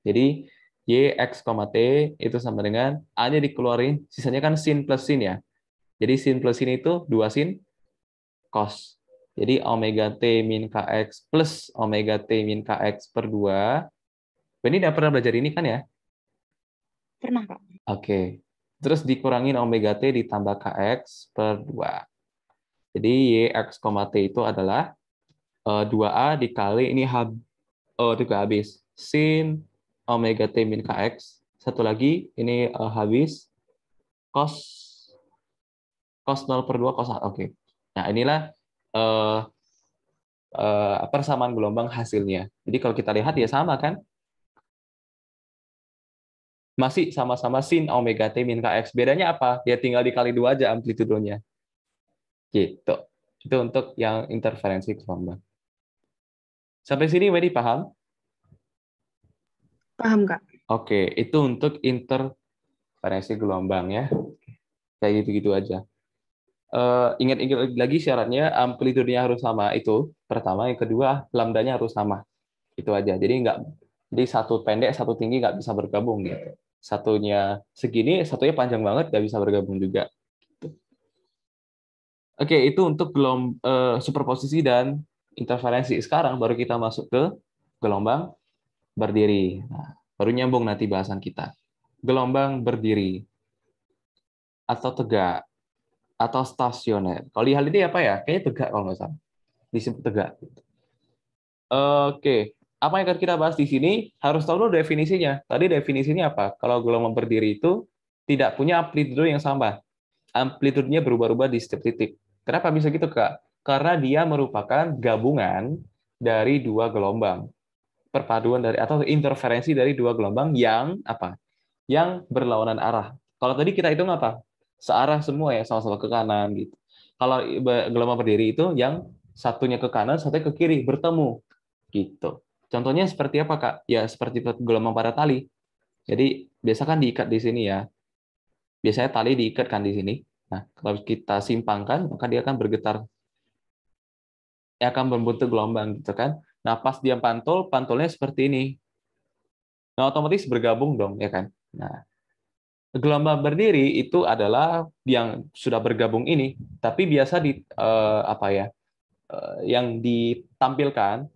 Jadi Y, X, T itu sama dengan A-nya dikeluarin, sisanya kan sin plus sin ya. Jadi sin plus sin itu 2 sin cos. Jadi omega T min KX plus omega T min KX per 2. Ini udah pernah belajar ini kan ya? Pernah, Kak. Oke. Terus dikurangin omega T ditambah KX per 2. Jadi YX, T itu adalah 2A dikali ini itu habis. Sin omega T min KX. Satu lagi, ini habis cos cos 0 per 2 cos 1. Oke. Nah, inilah eh, persamaan gelombang hasilnya. Jadi kalau kita lihat ya sama kan? Masih sama-sama sin omega T min KX. Bedanya apa? Ya tinggal dikali 2 aja amplitudonya. Gitu. Itu untuk yang interferensi gelombang. Sampai sini Wedi paham? Paham, Kak. Oke, itu untuk interferensi gelombang ya. Kayak gitu-gitu aja. Ingat-ingat lagi syaratnya amplitudenya harus sama itu pertama, yang kedua lambdanya harus sama. Itu aja. Jadi satu pendek, satu tinggi nggak bisa bergabung gitu. Satunya segini, satunya panjang banget nggak bisa bergabung juga. Oke, itu untuk superposisi dan interferensi. Sekarang baru kita masuk ke gelombang berdiri. Nah, baru nyambung nanti bahasan kita. Gelombang berdiri atau tegak atau stasioner. Kalau di hal ini apa ya? Kayaknya tegak kalau nggak salah. Disebut tegak. Oke, apa yang akan kita bahas di sini harus tahu dulu definisinya. Tadi definisinya apa? Kalau gelombang berdiri itu tidak punya amplitudo yang sama. Amplitudenya berubah-ubah di setiap titik. Kenapa bisa gitu, Kak? Karena dia merupakan gabungan dari dua gelombang. Perpaduan dari atau interferensi dari dua gelombang yang apa? Yang berlawanan arah. Kalau tadi kita hitung apa? Searah semua ya, sama-sama ke kanan gitu. Kalau gelombang berdiri itu yang satunya ke kanan, satunya ke kiri, bertemu gitu. Contohnya seperti apa, Kak? Ya seperti gelombang pada tali. Jadi biasa kan diikat di sini ya. Biasanya tali diikat kan di sini. Nah, kalau kita simpangkan, maka dia akan bergetar, ya akan membentuk gelombang gitu kan. Nah, pas dia pantul, pantulnya seperti ini. Nah, otomatis bergabung dong, ya kan? Nah, gelombang berdiri itu adalah yang sudah bergabung ini, tapi biasa apa ya? Yang ditampilkan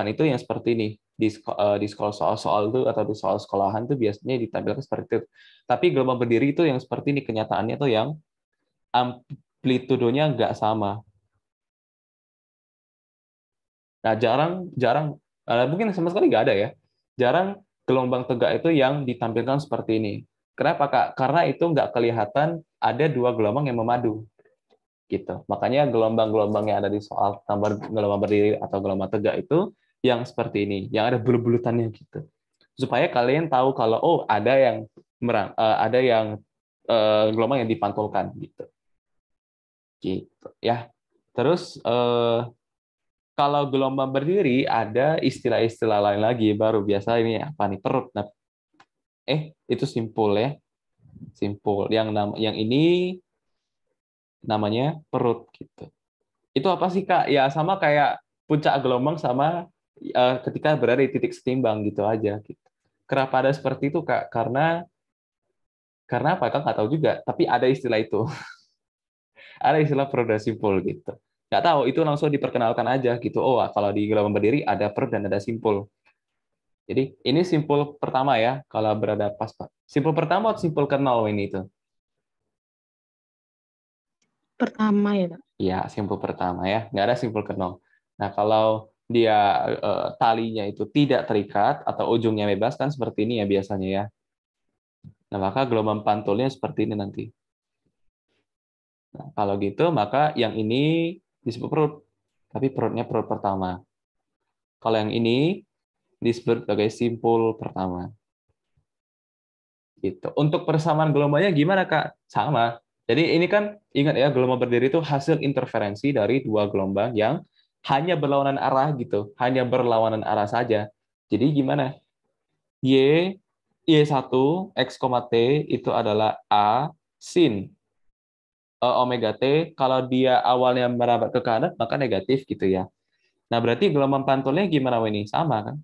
itu yang seperti ini di sekolah soal-soal itu atau di soal sekolahan itu biasanya ditampilkan seperti itu. Tapi gelombang berdiri itu yang seperti ini kenyataannya tuh yang amplitudonya nggak sama. Nah, jarang mungkin sama sekali nggak ada ya. Jarang gelombang tegak itu yang ditampilkan seperti ini. Kenapa, Kak? Karena itu nggak kelihatan ada dua gelombang yang memadu. Gitu. Makanya gelombang-gelombang yang ada di soal tambah gelombang berdiri atau gelombang tegak itu yang seperti ini, yang ada bulut-bulutannya gitu. Supaya kalian tahu kalau oh ada yang gelombang yang dipantulkan gitu. Gitu ya. Terus kalau gelombang berdiri ada istilah-istilah lain lagi baru biasa ini apa nih perut. Nah, itu simpul ya. Simpul. Yang ini namanya perut gitu. Itu apa sih Kak? Ya sama kayak puncak gelombang sama ketika berada di titik setimbang gitu aja gitu. Kenapa ada seperti itu Kak? Karena apa? Kak nggak tahu juga, tapi ada istilah itu. Ada istilah perut dan simpul gitu. Nggak tahu, itu langsung diperkenalkan aja gitu. Oh, kalau di gelombang berdiri ada perut dan ada simpul. Jadi ini simpul pertama ya, kalau berada pas Pak. Simpul pertama atau simpul kenal ini itu? Pertama ya, Kak. Iya, simpul pertama ya. Nggak ada simpul kenal. Nah, kalau dia talinya itu tidak terikat atau ujungnya bebas kan seperti ini ya biasanya ya. Nah, maka gelombang pantulnya seperti ini nanti. Nah, kalau gitu maka yang ini disebut perut, tapi perutnya perut pertama. Kalau yang ini disebut sebagai simpul pertama. Gitu. Untuk persamaan gelombangnya gimana, Kak? Sama. Jadi ini kan ingat ya, gelombang berdiri itu hasil interferensi dari dua gelombang yang hanya berlawanan arah gitu, hanya berlawanan arah saja. Jadi gimana? Y Y1 X, T itu adalah A sin omega T. Kalau dia awalnya merambat ke kanan, maka negatif gitu ya. Nah, berarti gelombang pantulnya gimana ini? Sama kan?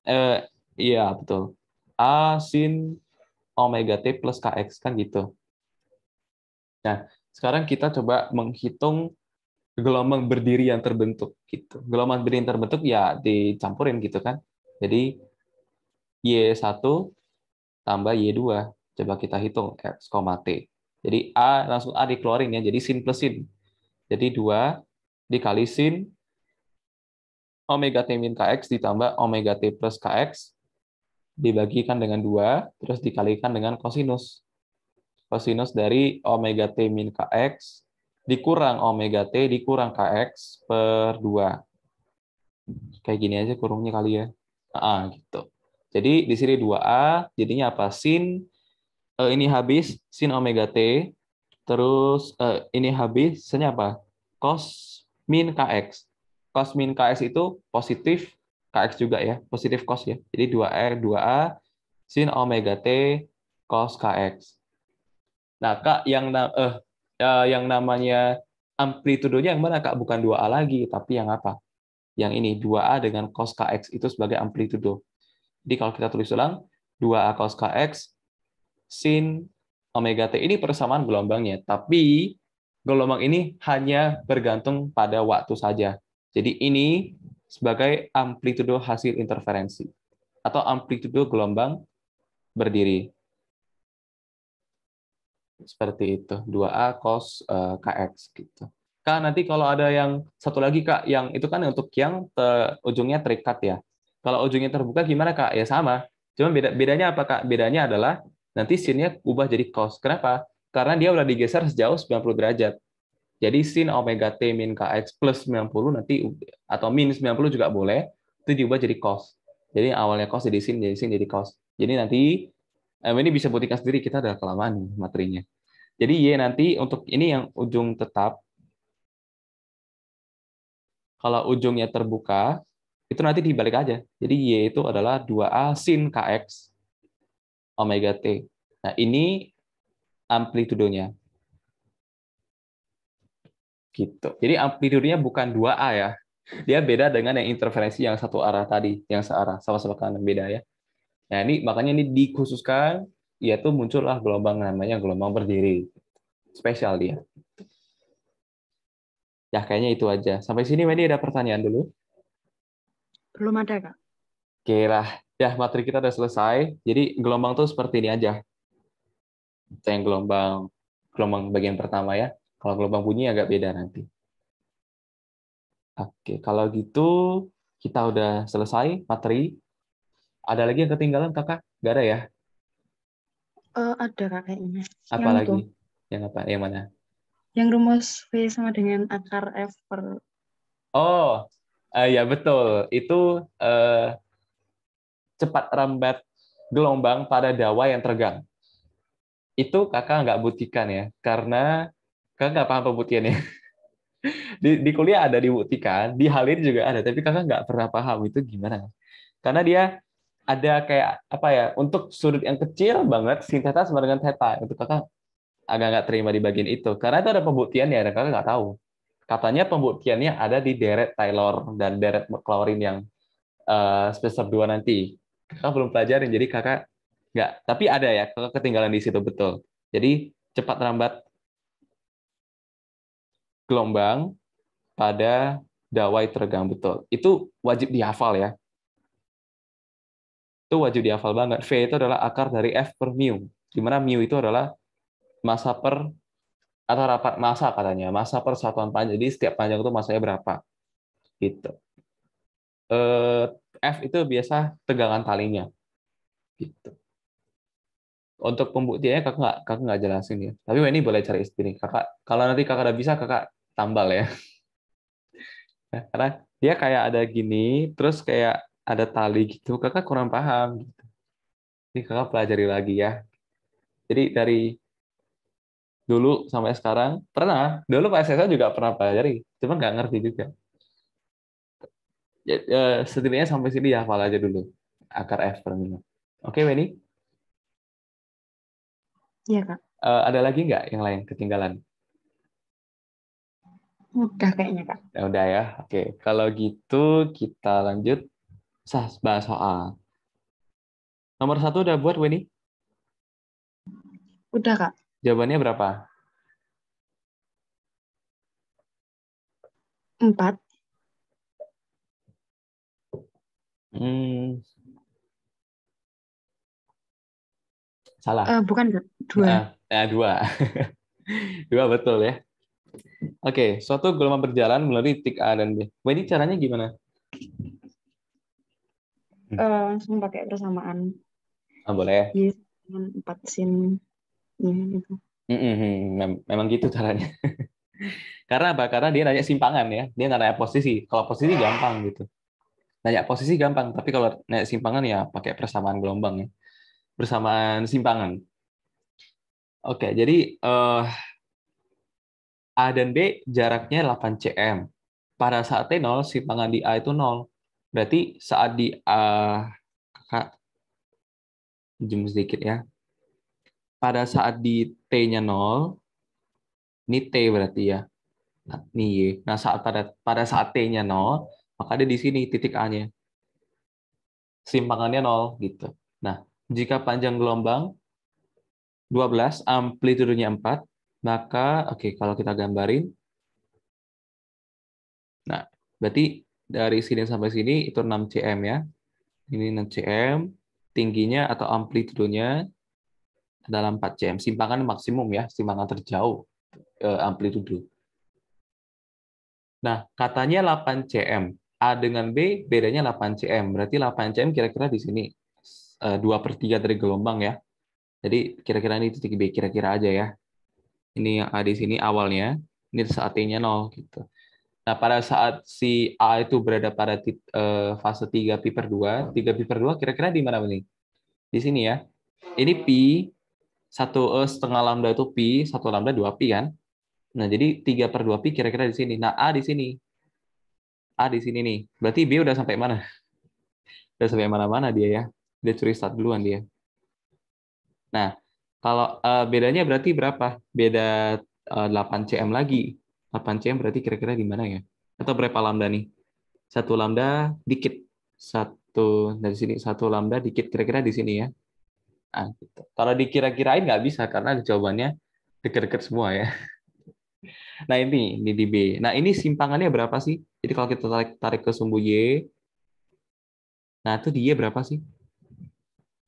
Eh, iya, betul. A sin omega T plus KX kan gitu. Nah, sekarang kita coba menghitung gelombang berdiri yang terbentuk gitu. Gelombang berdiri yang terbentuk ya dicampurin gitu kan. Jadi Y1 tambah Y2. Coba kita hitung X, T. Jadi A langsung A dikeluarin ya. Jadi sin plus sin. Jadi 2 dikali sin omega T min KX ditambah omega T plus KX dibagikan dengan 2 terus dikalikan dengan kosinus. Kosinus dari omega T min KX dikurang omega T dikurang KX per 2. Kayak gini aja kurungnya kali ya. Gitu. Jadi di sini 2A, jadinya apa? Sin, ini habis, sin omega T, terus ini habis, sinnya apa? Cos min KX. Cos min KX itu positif, KX juga ya, positif cos ya. Jadi 2R, 2A, sin omega T, cos KX. Nah, Kak, yang namanya amplitudenya yang mana, Kak? Bukan 2A lagi, tapi yang apa? Yang ini, 2A dengan cos KX itu sebagai amplitudo. Jadi kalau kita tulis ulang, 2A cos KX sin omega T ini persamaan gelombangnya, tapi gelombang ini hanya bergantung pada waktu saja. Jadi ini sebagai amplitudo hasil interferensi atau amplitudo gelombang berdiri. Seperti itu, 2A cos KX gitu. Kak, nanti kalau ada yang satu lagi Kak, yang itu kan untuk yang ujungnya terikat ya. Kalau ujungnya terbuka gimana Kak? Ya sama. Cuma bedanya apa Kak? Bedanya adalah nanti sin-nya ubah jadi cos. Kenapa? Karena dia udah digeser sejauh 90 derajat. Jadi sin omega T min KX plus 90 nanti atau min 90 juga boleh, itu diubah jadi cos. Jadi awalnya cos jadi sin jadi cos. Jadi nanti ini bisa buktikan sendiri, kita udah kelamaan nih materinya. Jadi Y nanti untuk ini yang ujung tetap, kalau ujungnya terbuka, itu nanti dibalik aja. Jadi Y itu adalah 2A sin KX omega T. Nah, ini amplitudonya. Gitu. Jadi amplitudonya bukan 2A ya. Dia beda dengan yang interferensi yang satu arah tadi, yang searah, sama-sama kanan beda ya. Nah, ini makanya ini dikhususkan, yaitu muncullah gelombang namanya gelombang berdiri. Spesial dia. Ya, kayaknya itu aja. Sampai sini, Wendy, ada pertanyaan dulu? Belum ada, Kak. Oke lah, ya materi kita udah selesai. Jadi gelombang tuh seperti ini aja. Itu yang gelombang bagian pertama ya. Kalau gelombang bunyi agak beda nanti. Oke, kalau gitu kita udah selesai materi. Ada lagi yang ketinggalan kakak? Gak ada ya? Ada, Kak, kayaknya. Apa Yang itu. lagi? Yang apa? Yang mana? Yang rumus V sama dengan akar F per... Oh, ya betul. Itu cepat rambat gelombang pada dawa yang tegang. Itu kakak nggak buktikan ya, karena Kakak nggak paham pembuktiannya. Di kuliah ada dibuktikan, di hal ini juga ada, tapi kakak nggak pernah paham itu gimana. Karena dia ada kayak apa ya, untuk sudut yang kecil banget sin theta sama dengan theta. Untuk kakak agak nggak terima di bagian itu. Karena itu ada pembuktiannya, dan kakak nggak tahu. Katanya pembuktiannya ada di deret Taylor dan deret Maclaurin yang semester 2 nanti. Kakak belum pelajarin, jadi kakak nggak. Tapi ada ya, kakak ketinggalan di situ betul. Jadi cepat lambat gelombang pada dawai teregang betul. Itu wajib dihafal ya. Itu wajib dihafal banget. V itu adalah akar dari F per mu. Di mana mu itu adalah massa per atau rapat massa katanya, massa per satuan panjang. Jadi setiap panjang itu massanya berapa? Gitu. Eh, F itu biasa tegangan talinya. Gitu. Untuk pembuktiannya kakak nggak jelasin ya. Tapi ini boleh cari sendiri. Kakak kalau nanti kakak udah bisa kakak tambal ya. Karena dia kayak ada gini, terus kayak ada tali gitu. Kakak kurang paham. Ini kakak pelajari lagi ya. Jadi dari dulu sampai sekarang pernah. Dulu pas SMA juga pernah pelajari, cuma nggak ngerti juga. Ya, setidaknya sampai sini ya hafal aja dulu akar F per mil. Oke, Weni. Iya, Kak. Ada lagi nggak yang lain ketinggalan? Udah kayaknya, Kak. Ya udah ya. Oke, kalau gitu kita lanjut bahas soal. Nomor satu udah buat Weni? Udah, Kak. Jawabannya berapa? 4. Hmm, salah. Bukan, Kak. 2. Dua. Dua betul ya. Oke, suatu gelombang berjalan melalui titik A dan B. Weni caranya gimana? Langsung pakai persamaan. Boleh. Y dengan 4 sin. Ya, gitu. Memang gitu caranya. Karena apa? Karena dia nanya simpangan ya. Dia nggak nanya posisi. Kalau posisi gampang gitu. Nanya posisi gampang, tapi kalau nanya simpangan ya pakai persamaan gelombang ya. Persamaan simpangan. Oke, jadi A dan B jaraknya 8 cm. Pada saat T0, simpangan di A itu 0. Berarti saat di A, kakak zoom sedikit ya. Pada saat di T-nya 0, ini T berarti ya. Nah, ini Y. Nah, pada saat T-nya 0, maka ada di sini titik A-nya. Simpangannya 0 gitu. Nah, jika panjang gelombang 12, amplitudenya 4, maka oke, kalau kita gambarin, nah, berarti dari sini sampai sini itu 6 cm ya. Ini 6 cm, tingginya atau amplitudenya adalah 4 cm. Simpangan maksimum ya, simpangan terjauh amplitudo. Nah, katanya 8 cm. A dengan B bedanya 8 cm. Berarti 8 cm kira-kira di sini 2/3 dari gelombang ya. Jadi kira-kira ini titik B, kira-kira aja ya. Ini yang A di sini awalnya, ini saat T-nya 0 gitu. Nah, pada saat si A itu berada pada fase 3 pi per 2, 3 pi per 2 kira-kira di mana nih? Di sini ya. Ini pi, 1 setengah lambda itu pi, 1 lambda 2 pi kan? Nah, jadi 3 per 2 pi kira-kira di sini. Nah, A di sini. A di sini nih. Berarti B udah sampai mana? Udah sampai mana-mana dia ya. Dia curi start duluan dia. Nah, kalau bedanya berarti berapa? Beda 8 cm lagi. 8 cm berarti kira-kira di mana ya? Atau berapa lambda nih? Satu lambda dikit. Satu dari sini, satu lambda dikit. Kira-kira di sini ya. Nah, gitu. Kalau dikira-kirain nggak bisa karena jawabannya deket-deket semua ya. Nah, ini di B. Nah, ini simpangannya berapa sih? Jadi kalau kita tarik ke sumbu Y, nah itu di Y berapa sih?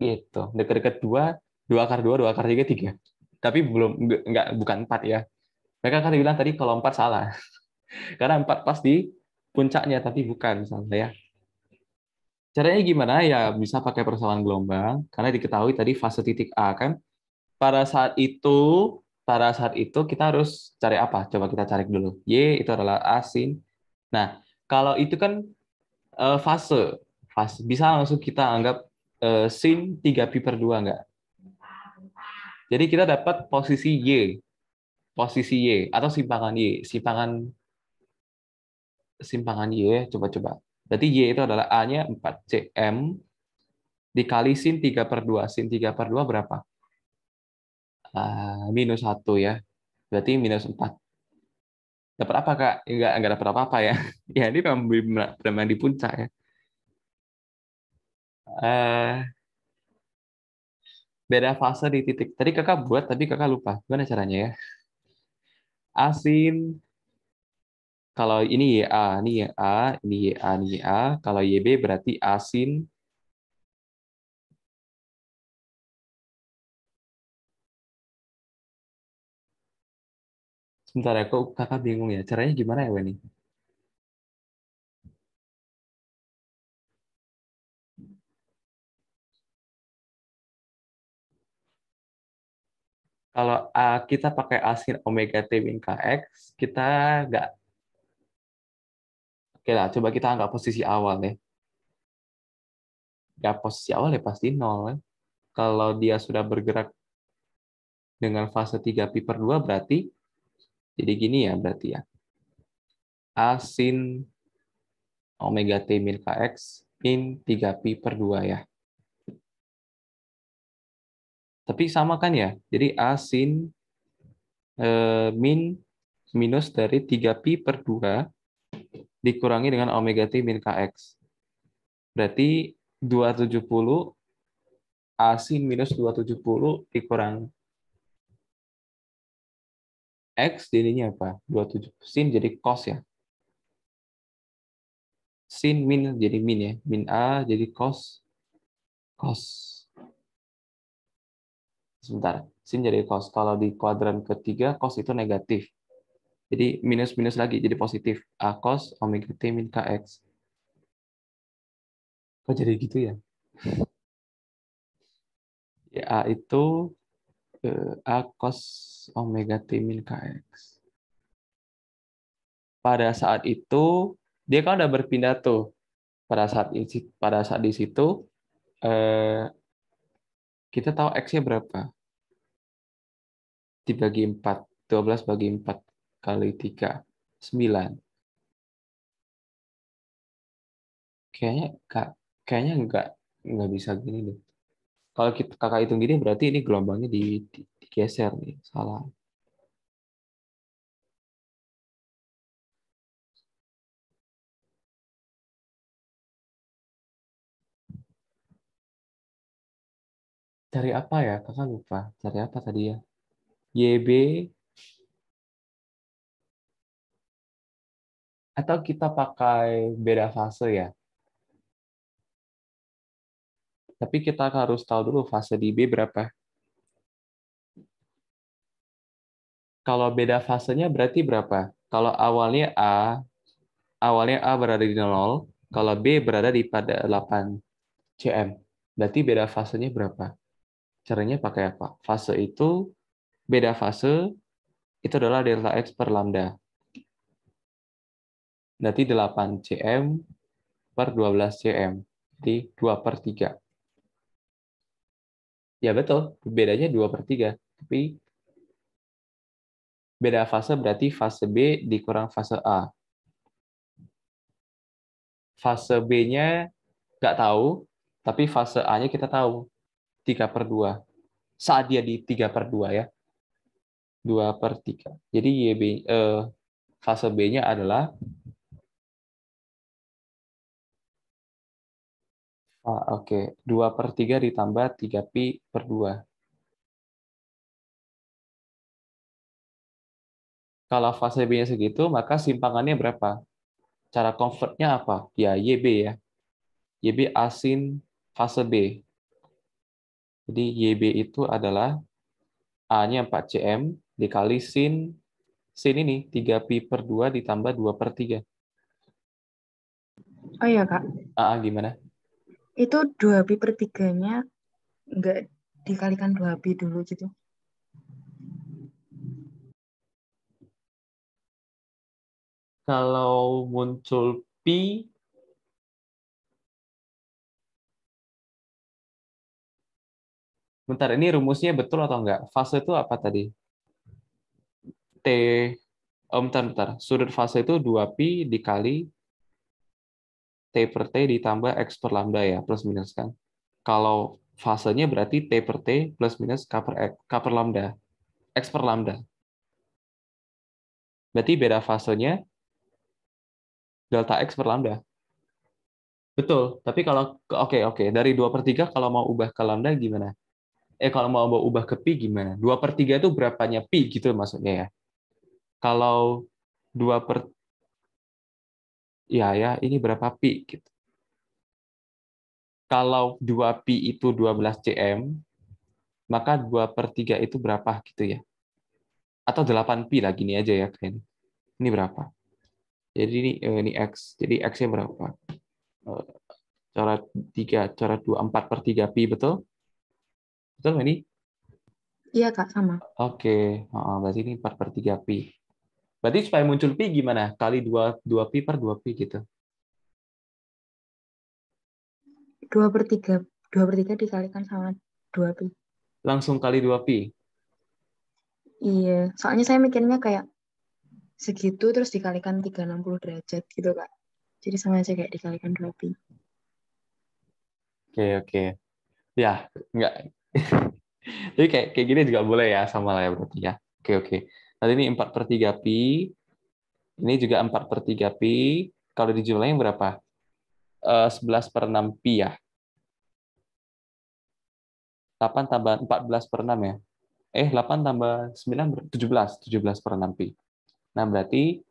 Gitu. Deket-deket 2, 2 akar 2, 2 akar 3, 3. Tapi belum, nggak, bukan 4 ya. Mereka kan bilang tadi kalau 4 salah. Karena 4 pas di puncaknya, tapi bukan misalnya ya. Caranya gimana? Ya bisa pakai persamaan gelombang, karena diketahui tadi fase titik A kan. Pada saat itu, kita harus cari apa? Coba kita cari dulu. Y itu adalah asin. Nah, kalau itu kan fase. Bisa langsung kita anggap sin 3 pi per 2 enggak? Jadi kita dapat posisi Y. posisi Y atau simpangan Y. Simpangan Y, coba-coba. Berarti Y itu adalah A-nya 4 cm dikali sin 3/2. Sin 3/2 berapa? Minus 1 ya. Berarti minus 4. Dapat apa, Kak? Enggak dapat apa-apa ya. Ya, ini memang di puncak ya. Eh, Beda fase di titik. Tadi Kakak buat, tapi Kakak lupa. Gimana caranya ya? Asin, kalau ini YA, ini YA, ini YA, ini YA. Kalau YB berarti asin. Sebentar ya, kok Kakak bingung ya? Caranya gimana ya, Weni? Kalau kita pakai asin omega T min KX, kita nggak. Oke lah, coba kita anggap posisi awal ya. Ya, posisi awal ya pasti nol ya. Kalau dia sudah bergerak dengan fase 3pi/2 berarti jadi gini ya berarti ya. Asin omega T min KX min 3pi/2 ya. Tapi sama kan ya? Jadi asin min minus dari 3pi/2 dikurangi dengan omega T min KX. Berarti 270 asin minus 270 dikurang X jadinya apa? 27. Sin jadi cos ya. Sin min jadi min ya. Min A jadi cos. Cos. Sebentar. Sin jadi cos. Kalau di kuadran ketiga, cos itu negatif. Jadi minus-minus lagi, jadi positif. A cos omega T min KX. Kok jadi gitu ya? Ya, A itu A cos omega T min KX. Pada saat itu, dia kan udah berpindah tuh. Pada saat di situ, eh, kita tahu X-nya berapa? Dibagi 4. 12 bagi 4 kali 3. 9. Kayaknya kayaknya nggak bisa gini deh. Kalau kakak hitung gini berarti ini gelombangnya digeser nih. Salah. Cari apa ya? Kakak lupa. Cari apa tadi ya? YB atau kita pakai beda fase ya? Tapi kita harus tahu dulu fase di B berapa. Kalau beda fasenya berarti berapa? Kalau awalnya A berada di 0, kalau B berada di pada 8 cm. Berarti beda fasenya berapa? Caranya pakai apa? Beda fase itu adalah delta X per lambda. Berarti 8 cm per 12 cm. Jadi 2/3. Ya betul, bedanya 2/3. Tapi beda fase berarti fase B dikurang fase A. Fase B-nya nggak tahu, tapi fase A-nya kita tahu. 3/2. Saat dia di 3/2 ya. 2/3. Jadi fase B-nya adalah oke, 2/3 ditambah 3pi/2. Kalau fase B-nya segitu, maka simpangannya berapa? Cara convert-nya apa? Ya, YB ya. YB asin fase B. Jadi YB itu adalah A-nya 4 cm dikali sin ini 3pi/2 ditambah 2/3. Oh iya Kak, Gimana? itu 2pi/3-nya nggak dikalikan 2pi dulu gitu. Kalau muncul pi, bentar ini rumusnya betul atau enggak? Fase itu apa tadi? T, bentar. Sudut fase itu 2pi dikali T per T ditambah X per lambda ya, plus minus kan. Kalau fasenya berarti T per T plus minus K per X, K per lambda, X per lambda. Berarti beda fasenya delta X per lambda. Betul, tapi kalau, oke, dari 2/3 kalau mau ubah ke lambda gimana? Kalau mau ubah ke pi gimana? 2/3 itu berapanya pi gitu maksudnya ya. Kalau 2 per, ya, ini berapa pi gitu. Kalau 2pi itu 12 cm, maka 2/3 itu berapa gitu ya? Atau 8pi lah, gini aja ya kayaknya. Ini berapa? Jadi ini X. Jadi X-nya berapa? Eh, Coret 3, coret 2, 4/3 pi, betul? Betul nggak ini? Iya, Kak, sama. Oke, berarti ini 4/3 pi. Berarti supaya muncul pi gimana? Kali 2 pi per 2 pi gitu. 2/3. 2/3 dikalikan sama 2pi. Langsung kali 2 pi. Iya, soalnya saya mikirnya kayak segitu terus dikalikan 360 derajat gitu, Kak. Jadi sama aja kayak dikalikan 2pi. Oke. Ya, enggak. Jadi kayak gini juga boleh ya, sama lah ya berarti ya. Oke. Nanti ini 4/3 pi. Ini juga 4/3 pi. Kalau dijumlahin berapa? 11/6 pi ya. 8 tambah 14/6 ya. 8 tambah 9 17/6 pi. Nah, berarti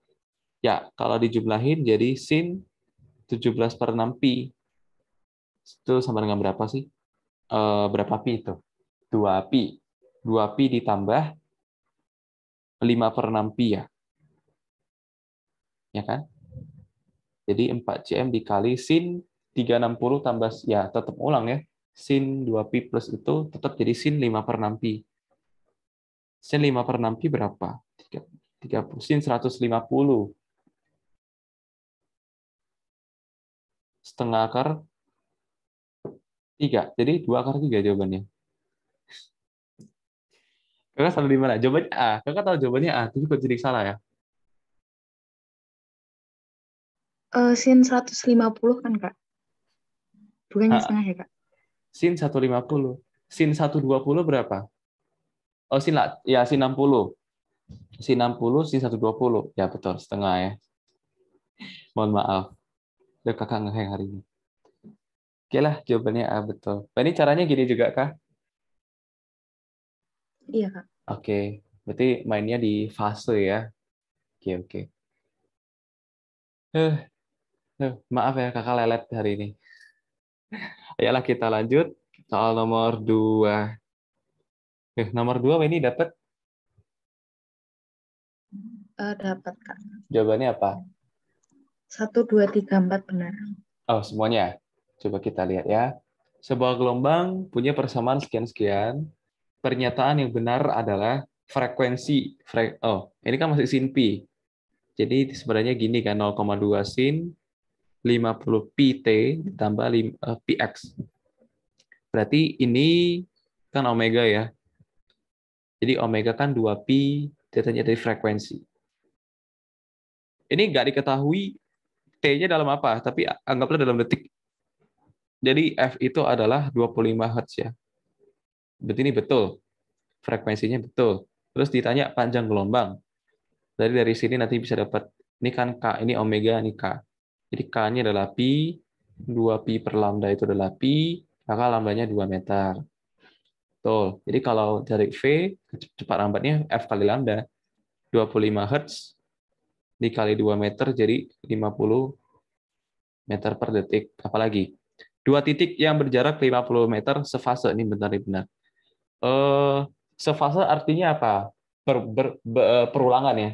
ya kalau dijumlahin jadi sin 17/6 pi. Itu sama dengan berapa sih? Berapa pi itu? 2 pi. 2 pi ditambah 5/6 pi ya. Ya kan? Jadi 4 cm dikali sin 360 tambah, ya tetap ulang ya. Sin 2 pi plus itu tetap jadi sin 5/6 pi. Sin 5/6 pi berapa? 30. Sin 150. Setengah akar 3. Jadi 2 akar 3 jawabannya. Kakak salah di mana? Jawabannya A. Kakak tahu jawabannya A, tapi kok jadi salah ya? Sin 150 kan, Kak? Bukannya Ha, setengah ya, Kak? sin 150. Sin 120 berapa? Oh, sin 60. Sin 60, sin 120. Ya betul, setengah ya. Mohon maaf. Udah kakak ngeheng hari ini. Oke lah, jawabannya A, betul. Nah, ini caranya gini juga, Kak? Iya, Kak. Oke, berarti mainnya di fase ya. Oke. Eh, maaf ya, kakak lelet hari ini. Ayolah kita lanjut. Soal nomor 2. Nomor 2 ini dapat Dapat, Kak. jawabannya apa? 1, 2, 3, 4 benar. Oh, semuanya. Coba kita lihat ya. Sebuah gelombang punya persamaan sekian-sekian. Pernyataan yang benar adalah frekuensi. Ini kan masih sin pi. Jadi sebenarnya gini kan, 0,2 sin 50 pi t ditambah pi x. Berarti ini kan omega ya. Jadi omega kan 2 pi, datanya dari frekuensi. Ini nggak diketahui t-nya dalam apa, tapi anggaplah dalam detik. Jadi F itu adalah 25 Hz ya. Berarti ini betul. Frekuensinya betul. Terus ditanya panjang gelombang. Dari sini nanti bisa dapat, ini kan K, ini omega, ini K. Jadi K-nya adalah pi, 2 pi per lambda itu adalah pi, maka lambdanya 2 meter. Betul. Jadi kalau dari V, cepat lambatnya F kali lambda. 25 Hz dikali 2 meter jadi 50 meter per detik. Apalagi? Dua titik yang berjarak 50 meter sefase. Ini benar-benar. Sefase artinya apa? Perulangan ya.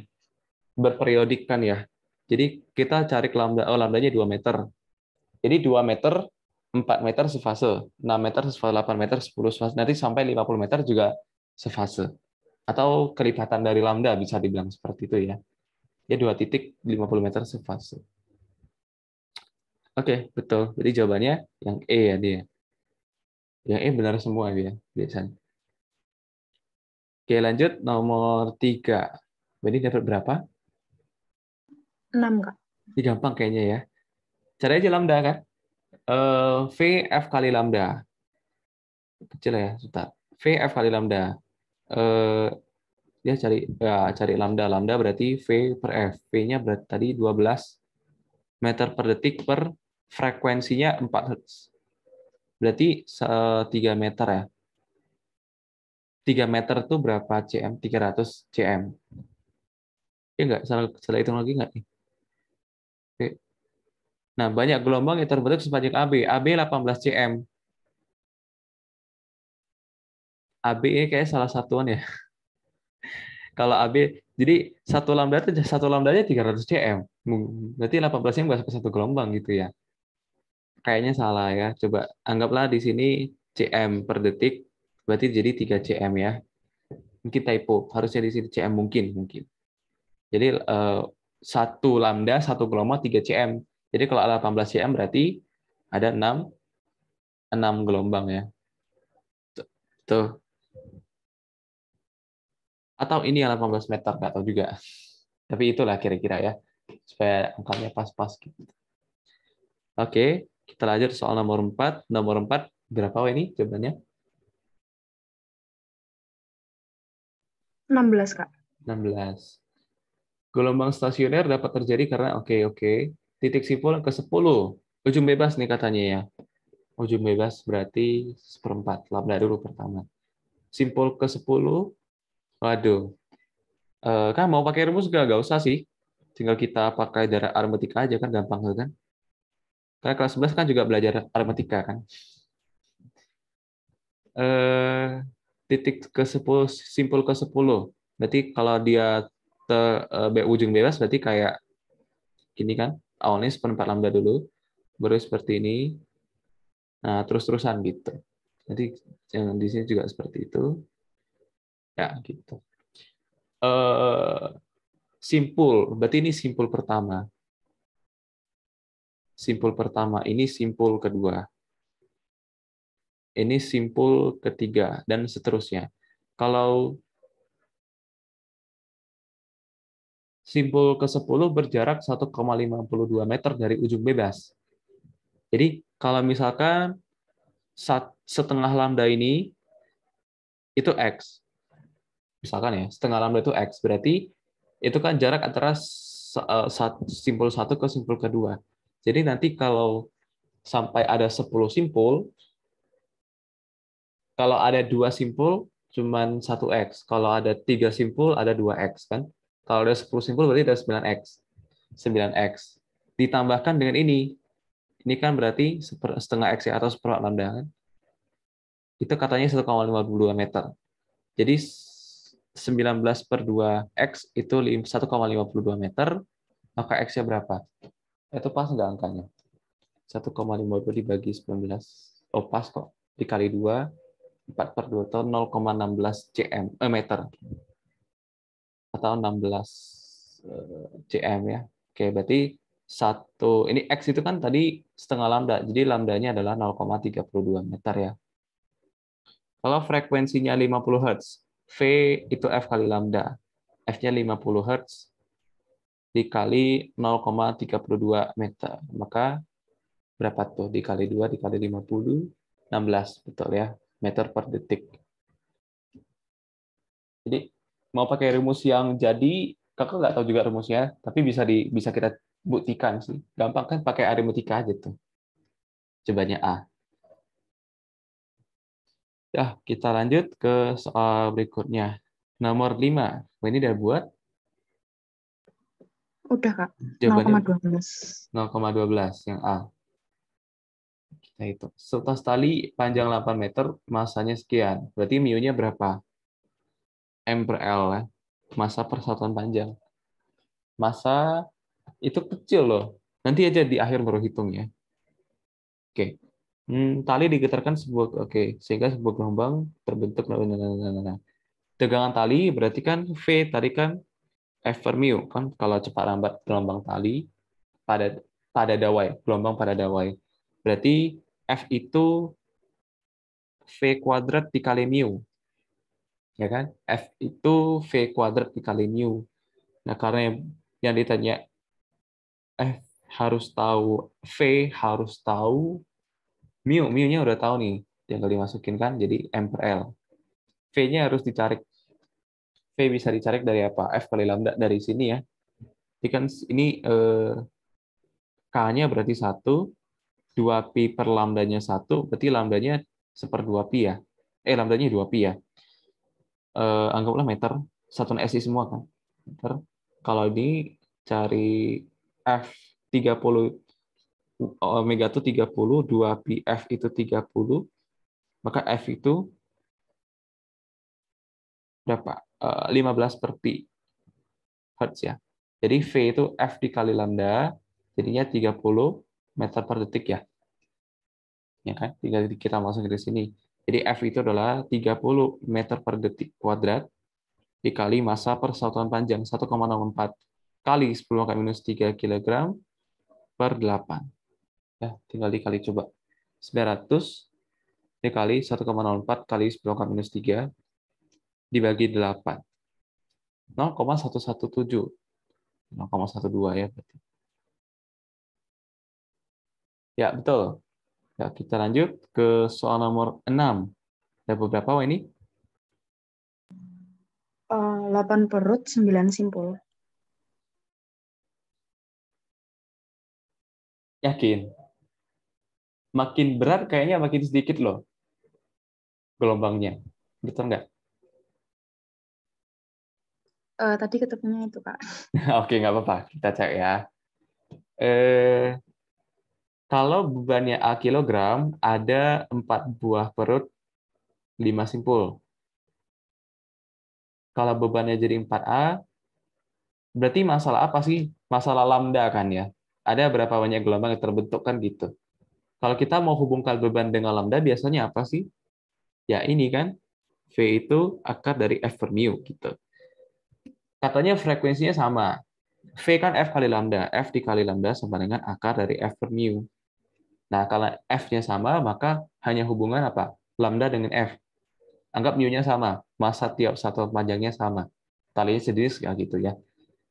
Berperiodik kan ya. Jadi kita cari lambdanya 2 meter. Jadi 2 meter, 4 meter sefase, 6 meter sefase, 8 meter, 10 sefase. Nanti sampai 50 meter juga sefase. Atau kelipatan dari lambda, bisa dibilang seperti itu ya. Ya 2 titik 50 meter sefase. Oke, betul. Jadi jawabannya yang E ya dia. Yang E benar semua dia biasanya. Oke, lanjut nomor 3. Ini dapat berapa? 6, Kak. Ini gampang kayaknya ya. Cari aja lambda kan. V F kali lambda. Kecil ya, sebentar. V F kali lambda. Eh, Dia cari lambda. Lambda berarti V per F. V-nya berarti tadi 12 meter per detik per frekuensinya 4 Hz. Berarti 3 meter ya. 3 meter itu berapa cm? 300 cm. Ya nggak? Salah hitung lagi nggak nih? Oke. Nah, banyak gelombang yang terbentuk sepanjang AB. AB 18 cm. AB ini kayak salah satuan ya. Kalau AB, jadi satu lambdanya 300 cm. Berarti 18 cm nggak sampai satu gelombang gitu ya. Kayaknya salah ya. Coba anggaplah di sini cm per detik, berarti jadi 3 cm ya. Mungkin typo, harusnya di sini cm mungkin. Jadi satu lambda, satu gelombang 3 cm. Jadi kalau 18 cm berarti ada 6 gelombang ya. Tuh. Atau ini yang 18 meter, nggak tahu juga. Tapi itulah kira-kira ya. Supaya angkanya pas-pas gitu. Oke, kita lanjut soal nomor 4. Nomor 4, berapa ini jawabannya? 16, Kak. 16. Gelombang stasioner dapat terjadi karena, oke. Titik simpul ke 10. Ujung bebas nih katanya ya. Ujung bebas berarti seperempat. Lambda dulu pertama. Simpul ke 10. Waduh. Kan mau pakai rumus nggak usah sih. Tinggal kita pakai darah aritmetika aja kan gampang kan. Karena kelas 11 kan juga belajar aritmetika kan. Eh, Titik ke 10, simpul ke 10. Berarti kalau dia ujung bebas berarti kayak gini kan. Awalnya seperempat lambda dulu, baru seperti ini. Nah, terus-terusan gitu. Jadi yang di sini juga seperti itu. Ya, gitu. Simpul, berarti ini simpul pertama. Simpul pertama, ini simpul kedua. Ini simpul ketiga, dan seterusnya. Kalau simpul ke-10 berjarak 1,52 meter dari ujung bebas. Jadi kalau misalkan setengah lambda ini itu X. Misalkan ya, setengah lambda itu X. Berarti itu kan jarak antara simpul 1 ke simpul kedua. Jadi nanti kalau sampai ada 10 simpul, kalau ada 2 simpul, cuman 1X. Kalau ada 3 simpul, ada 2X. Kan? Kalau ada 10 simpul, berarti ada 9X. 9X. Ditambahkan dengan ini. Ini kan berarti setengah X ya, atau seperempat lambda. Kan? Itu katanya 1,52 meter. Jadi 19 per 2X itu 1,52 meter. Maka X-nya berapa? Itu pas nggak angkanya? 1,52 dibagi 19. Oh, pas kok. Dikali 2, 4 per 2 atau 0,16 meter. Atau 16 cm ya. Oke, berarti ini X itu kan tadi setengah lambda. Jadi lambdanya adalah 0,32 meter ya. Kalau frekuensinya 50 Hz, V itu F kali lambda. F-nya 50 Hz dikali 0,32 meter. Maka berapa tuh? Dikali 2 dikali 50, 16. Betul ya, meter per detik. Jadi mau pakai rumus yang jadi, kakak nggak tahu juga rumusnya, tapi bisa kita buktikan sih. Gampang kan pakai aritmetika aja tuh. Cobanya A. Ya, kita lanjut ke soal berikutnya. Nomor 5. Ini udah buat. Udah, Kak. Jawabannya 0,12. 0,12 yang A. Kita hitung. Setas tali panjang 8 meter, masanya sekian. Berarti mu-nya berapa? M per L ya. Massa per satuan panjang. Massa itu kecil loh. Nanti aja di akhir baru hitung ya. Oke. Tali digetarkan sehingga sebuah gelombang terbentuk. Tegangan tali berarti kan V tadi kan F per mu kan kalau cepat lambat gelombang tali pada dawai, gelombang pada dawai. Berarti F itu V kuadrat dikali mu. Ya kan? F itu V kuadrat dikali mu. Nah, karena yang ditanya F harus tahu, V harus tahu, mu-nya udah tahu nih, tinggal dimasukin kan, jadi M per L. V-nya harus dicari. V bisa dicari dari apa? F kali lambda dari sini ya. Jadi kan ini K-nya berarti 1, 2pi per lambdanya 1, berarti lambdanya 1/2pi ya. Lambdanya 2pi ya. Anggaplah meter, satuan SI semua kan. Meter. Kalau ini cari F 30, omega itu 30, 2pi F itu 30, maka F itu berapa? 15 per pi Hertz ya. Jadi V itu F dikali lambda, jadinya 30 meter per detik ya. Ya kan? Tinggal kita masuk ke sini. Jadi F itu adalah 30 meter per detik kuadrat dikali massa per satuan panjang 1,04 kali 10 pangkat minus 3 kg per 8. Ya, tinggal dikali coba. 900 dikali 1,04 kali 10 pangkat minus 3 dibagi 8. 0,117. 0,12 ya berarti. Ya, betul. Ya, kita lanjut ke soal nomor 6. Ada beberapa ini? 8 perut, 9 simpul. Yakin? Makin berat kayaknya makin sedikit loh gelombangnya. Betul nggak? Tadi ketemunya itu, Kak. Oke, nggak apa-apa. Kita cek ya. Eh, Kalau bebannya A kilogram, ada 4 buah perut, 5 simpul. Kalau bebannya jadi 4A, berarti masalah apa sih? Masalah lambda kan ya. Ada berapa banyak gelombang yang terbentuk kan gitu. Kalau kita mau hubungkan beban dengan lambda, biasanya apa sih? Ya ini kan, V itu akar dari F per mu gitu. Katanya frekuensinya sama. V kan F kali lambda. F dikali lambda sama dengan akar dari F per mu. Nah, kalau F-nya sama, maka hanya hubungan apa? Lambda dengan F. Anggap mu-nya sama. Massa tiap satuan panjangnya sama. Talinya sejenis kayak gitu ya.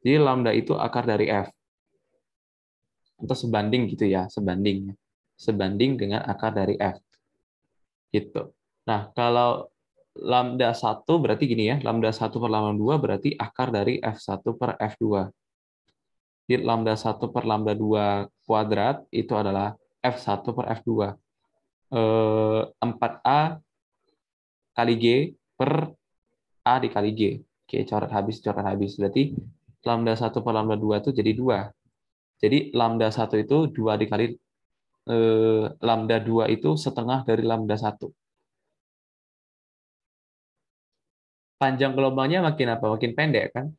Jadi lambda itu akar dari F. Atau sebanding gitu ya. Sebanding. Sebanding dengan akar dari F. Gitu. Nah, kalau lambda 1 berarti gini ya. Lambda 1 per lambda 2 berarti akar dari F1 per F2. Jadi lambda 1 per lambda 2 kuadrat itu adalah F1 per F2. 4A kali G per A dikali G. Oke, coret habis, coret habis. Berarti lambda 1 per lambda 2 itu jadi 2. Jadi lambda 1 itu 2 dikali lambda 2 itu setengah dari lambda 1. Panjang gelombangnya makin apa? Makin pendek kan?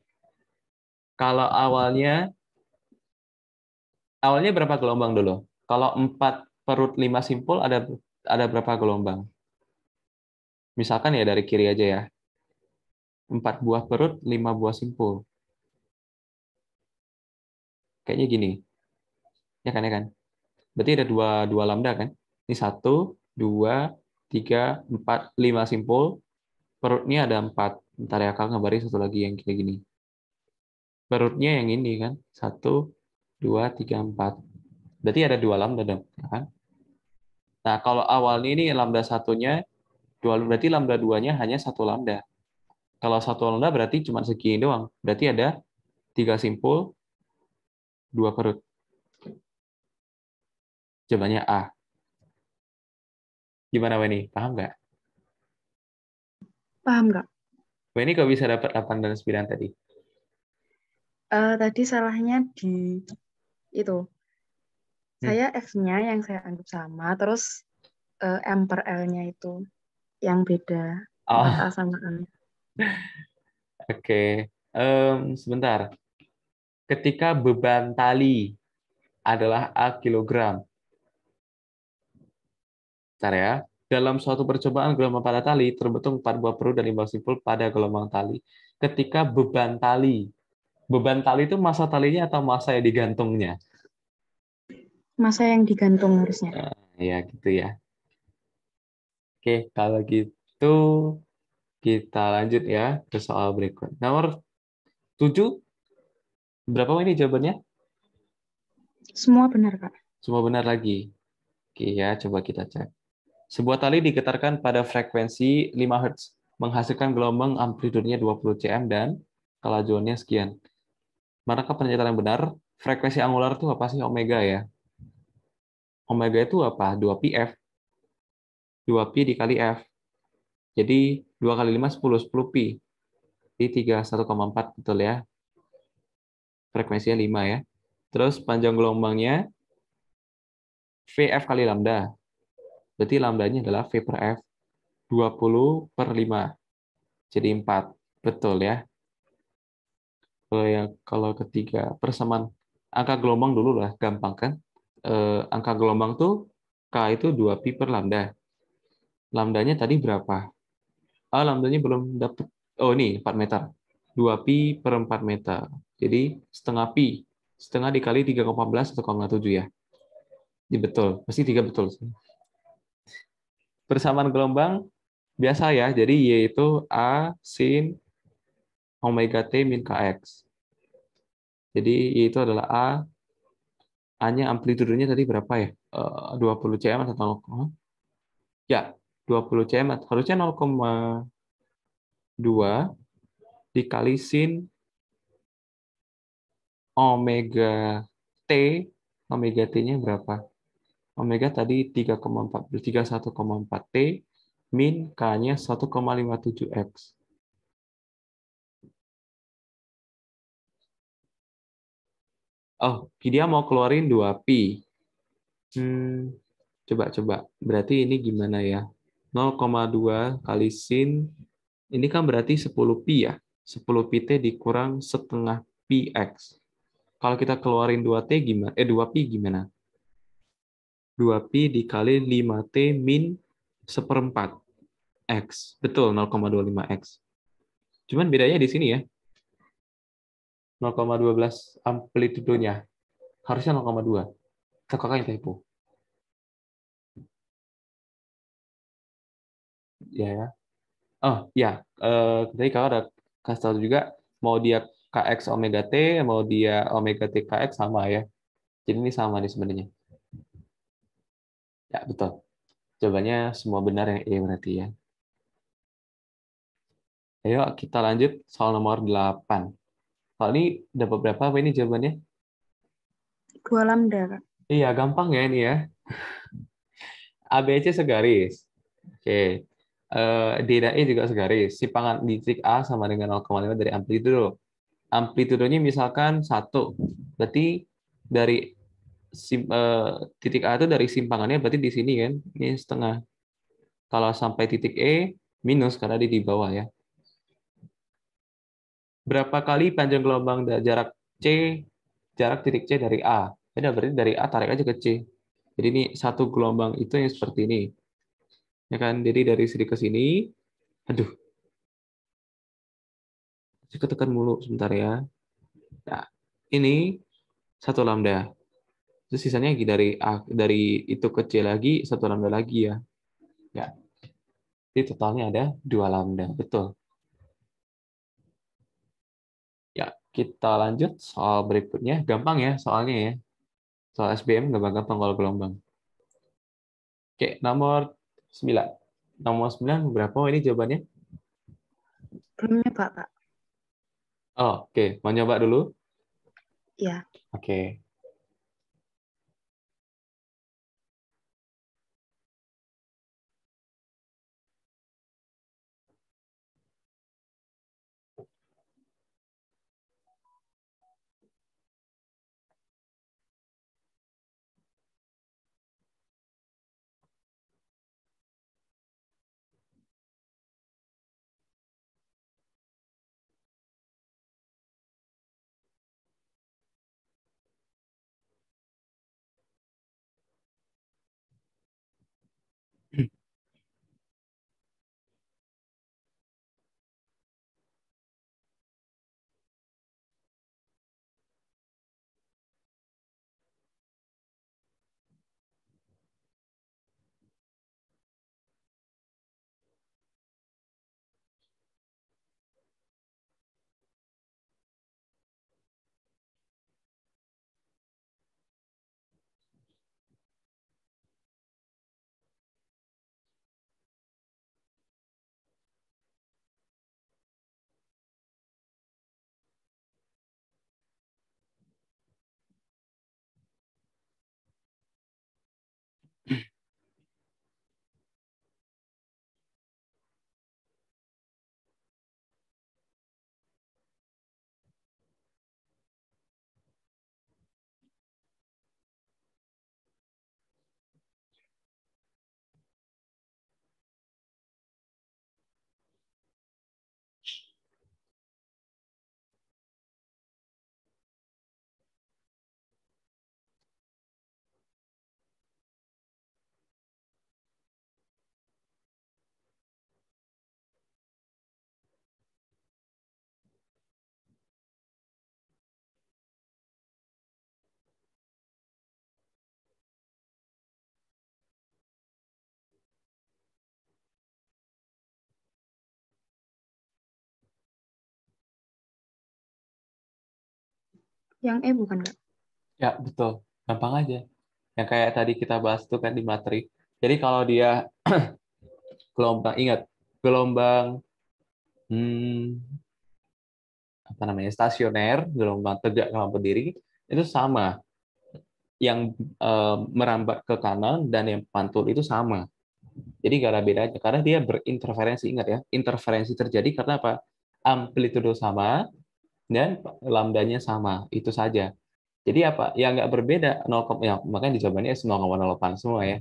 Kalau awalnya berapa gelombang dulu? Kalau 4 perut 5 simpul ada berapa gelombang? Misalkan ya dari kiri aja ya. 4 buah perut, 5 buah simpul. Kayaknya gini. Ya kan, ya kan? Berarti ada dua lambda kan? Ini 1, 2, 3, 4, 5 simpul. Perutnya ada 4. Bentar ya, Kak ngabarin satu lagi yang kayak gini. Perutnya yang ini kan? 1, 2, 3, 4. Berarti ada 2 lambda dong. Ya kan? Nah, kalau awalnya ini lambda satunya, berarti lambda 2-nya hanya 1 lambda. Kalau 1 lambda berarti cuma segini doang. Berarti ada 3 simpul, 2 perut. Jawabannya A. Gimana, Weni? Paham nggak? Paham nggak? Weni kok bisa dapat 8 dan 9 tadi? Tadi salahnya di itu. Hmm. Saya F-nya yang saya anggap sama, terus M per L-nya itu yang beda. 4A Oh, sama A. oke. Sebentar. Ketika beban tali adalah A kilogram. Bentar ya. Dalam suatu percobaan gelombang pada tali, terbentuk 4 buah perut dan 5 simpul pada gelombang tali. Ketika beban tali itu massa talinya atau massa yang digantungnya? Masa yang digantung harusnya. Ya, gitu ya. Oke, kalau gitu kita lanjut ya ke soal berikut. Nomor 7. Berapa ini jawabannya? Semua benar, Kak. Semua benar lagi. Oke ya, coba kita cek. Sebuah tali digetarkan pada frekuensi 5 Hz, menghasilkan gelombang amplitudenya 20 cm dan kelajuannya sekian. Manakah pernyataan yang benar? Frekuensi angular itu apa sih? Omega ya. Omega itu apa? 2πf. 2pi dikali f. Jadi 2 kali 5, 10. 10pi. Jadi 31,4 betul ya. Frekuensinya 5 ya. Terus panjang gelombangnya Vf kali lambda. Berarti lambdanya adalah V per F. 20 per 5. Jadi 4. Betul ya. Kalau ketiga, persamaan angka gelombang dulu lah, gampang kan? Angka gelombang tuh K itu 2pi per lambda. Lambdanya tadi berapa? Ah, lambdanya belum dapat. Oh, ini 4 meter. 2pi per 4 meter. Jadi setengah pi. Setengah dikali 3,14 atau 0,7 ya. Jadi betul. Pasti 3 betul. Persamaan gelombang biasa ya. Jadi Y itu A sin omega T min Kx. Jadi Y itu adalah A. A-nya amplitudenya tadi berapa ya? 20 cm atau 0, ya, 20 cm. Harusnya 0,2 dikali sin omega T. Omega T-nya berapa? Omega tadi 3,4, 31,4 T min K-nya 1,57 X. Oh, dia mau keluarin 2pi. Hmm, coba. Berarti ini gimana ya? 0,2 kali sin, ini kan berarti 10 pi ya. 10 pi T dikurang setengah pi X. Kalau kita keluarin 2T gimana? 2pi gimana? 2pi dikali 5T min seperempat X. Betul, 0,25 X. Cuman bedanya di sini ya. 0,12 amplitudenya. Harusnya 0,2. Kakak yang typo. Ya, ya. Oh, ya. Tadi kakak ada kasih tahu juga mau dia KX omega T, mau dia omega T KX sama ya. Jadi ini sama nih sebenarnya. Ya, betul. Jawabannya semua benar yang E berarti ya. Ayo kita lanjut soal nomor 8. Kalau ini dapat berapa apa ini jawabannya? 2 lambda, Kak. Iya, gampang ya ini ya. ABC segaris. Oke. D dan E juga segaris. Simpangan di titik A sama dengan 0,5 dari amplitudo. Amplitudenya misalkan 1. Berarti dari titik A itu dari simpangannya berarti di sini kan. Ini setengah. Kalau sampai titik E, minus karena di bawah ya. Berapa kali panjang gelombang jarak C, jarak titik C dari A? Beda, berarti dari A tarik aja ke C. Jadi ini satu gelombang itu yang seperti ini. Ya kan? Jadi dari sini ke sini, aduh, saya ketekan mulu sebentar ya. Nah, ini satu lambda. Terus sisanya dari A, dari itu ke C lagi, satu lambda lagi ya. Ya, jadi totalnya ada 2 lambda. Betul. Ya, kita lanjut soal berikutnya. Gampang ya soalnya ya. Soal SBM gampang-gampang kalau gelombang. Oke, nomor 9. Nomor 9 berapa? Oh, ini jawabannya? Belum nyoba, Kak. Oh, oke. Mau nyoba dulu? Ya. Oke. Yang E bukan, Kak? Ya, betul. Gampang aja. Yang kayak tadi kita bahas tuh kan di materi. Jadi kalau dia gelombang, ingat, gelombang apa namanya, stasioner, gelombang tegak, gelombang berdiri, itu sama. Yang merambat ke kanan dan yang pantul itu sama. Jadi nggak ada bedanya, karena dia berinterferensi. Ingat ya, interferensi terjadi karena apa? Amplitudo sama dan lambdanya sama, itu saja. Jadi apa? Yang nggak berbeda, 0, ya, makanya dijawabannya 0,08 semua ya.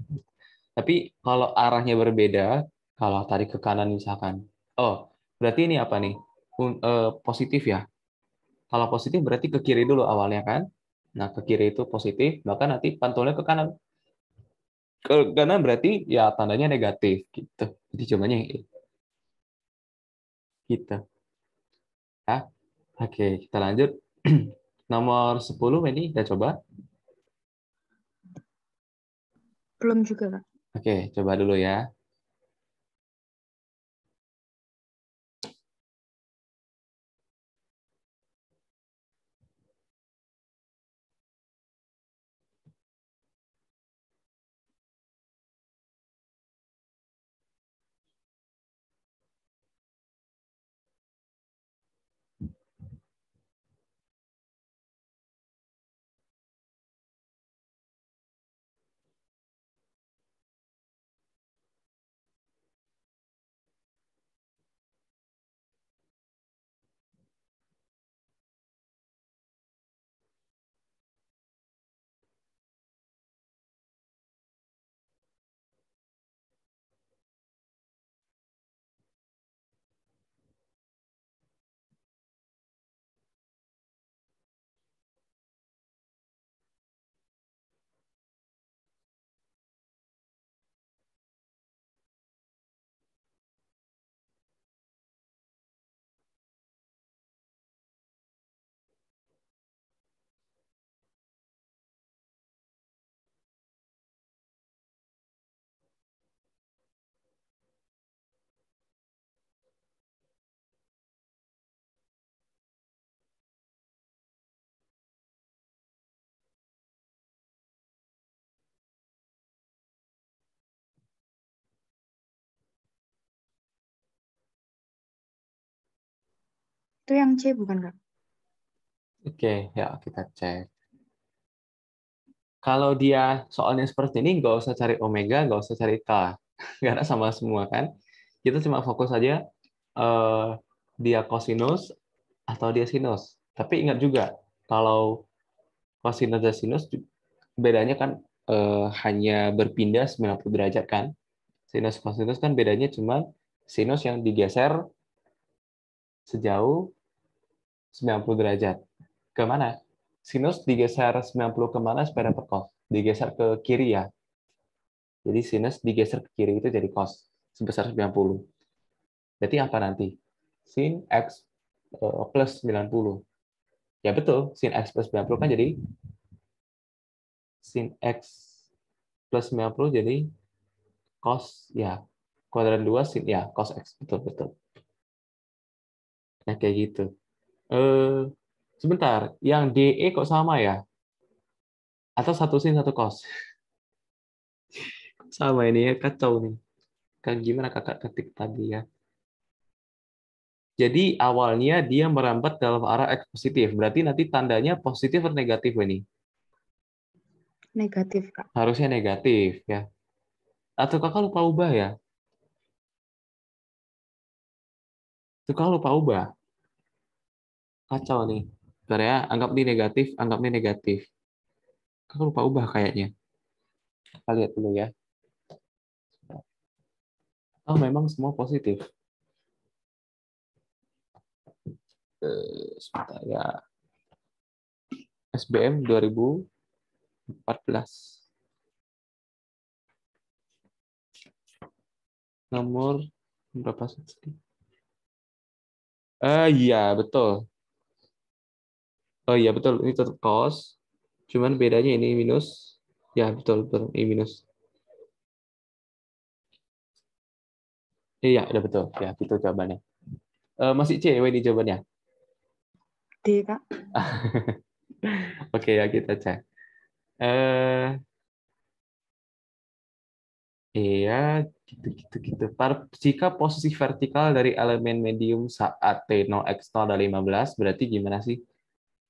Tapi kalau arahnya berbeda, kalau tarik ke kanan misalkan, oh, berarti ini apa nih? Positif ya. Kalau positif berarti ke kiri dulu awalnya kan? Nah, ke kiri itu positif, maka nanti pantulnya ke kanan. Ke kanan berarti ya tandanya negatif gitu. Jadi jawabannya gitu. Ya. Oke, kita lanjut. Nomor 10 ini kita coba. Belum juga, Kak. Oke, coba dulu ya. Itu yang C bukan, Kak? Oke, ya kita cek. Kalau dia soalnya seperti ini, nggak usah cari omega, nggak usah cari K. Karena sama semua kan. Kita cuma fokus aja eh, dia kosinus atau dia sinus. Tapi ingat juga, kalau kosinus dan sinus bedanya kan hanya berpindah 90 derajat kan. Sinus kosinus kan bedanya cuma sinus yang digeser sejauh 90 derajat. Ke mana? Sinus digeser 90 kemana supaya dapat cos? Digeser ke kiri ya. Jadi sinus digeser ke kiri itu jadi cos sebesar 90. Berarti apa nanti? Sin X plus 90. Ya betul, sin X plus 90 kan jadi sin X plus 90 jadi cos ya. Kuadran 2 sin ya cos X. Betul, betul. Nah, kayak gitu. Eh, sebentar, yang DE kok sama ya? Atau satu sin satu cos? Sama ini ya, kacau nih. Kan gimana kakak ketik tadi ya? Jadi awalnya dia merambat dalam arah X positif. Berarti nanti tandanya positif atau negatif ini? Negatif, Kak. Harusnya negatif ya. Atau kakak lupa ubah ya? Itu kakak lupa ubah. Kacau nih. Bentar ya, anggap ini negatif, anggap ini negatif. Kakak lupa ubah kayaknya. Kita lihat dulu ya. Oh, memang semua positif. Sebentar ya. SBM 2014. Nomor berapa sih? Iya, betul. Oh iya, betul. Ini tetap cos. Cuman bedanya ini minus. Ya, betul, betul. Ini minus. Iya, udah betul. Ya, itu jawabannya. Masih C, ini jawabannya. D, Kak. Oke ya, kita cek. Eh, iya, gitu. Jika posisi vertikal dari elemen medium saat T0 X 0 adalah 15, berarti gimana sih?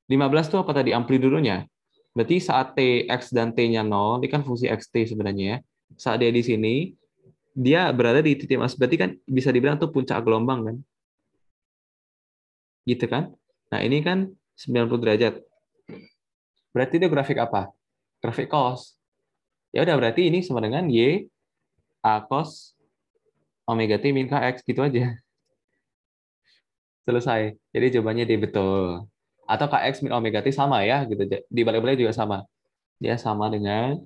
15 itu apa tadi? Amplitudonya. Berarti saat T, X dan T-nya 0, ini kan fungsi XT sebenarnya ya. Saat dia di sini, dia berada di titik mas. Berarti kan bisa dibilang tuh puncak gelombang kan? Gitu kan? Nah, ini kan 90 derajat. Berarti itu grafik apa? Grafik cos. Ya udah berarti ini sama dengan Y A cos omega T min KX gitu aja. Selesai. Jadi jawabannya D betul. Atau KX min omega T sama ya gitu. Di balik-balik juga sama. Dia sama dengan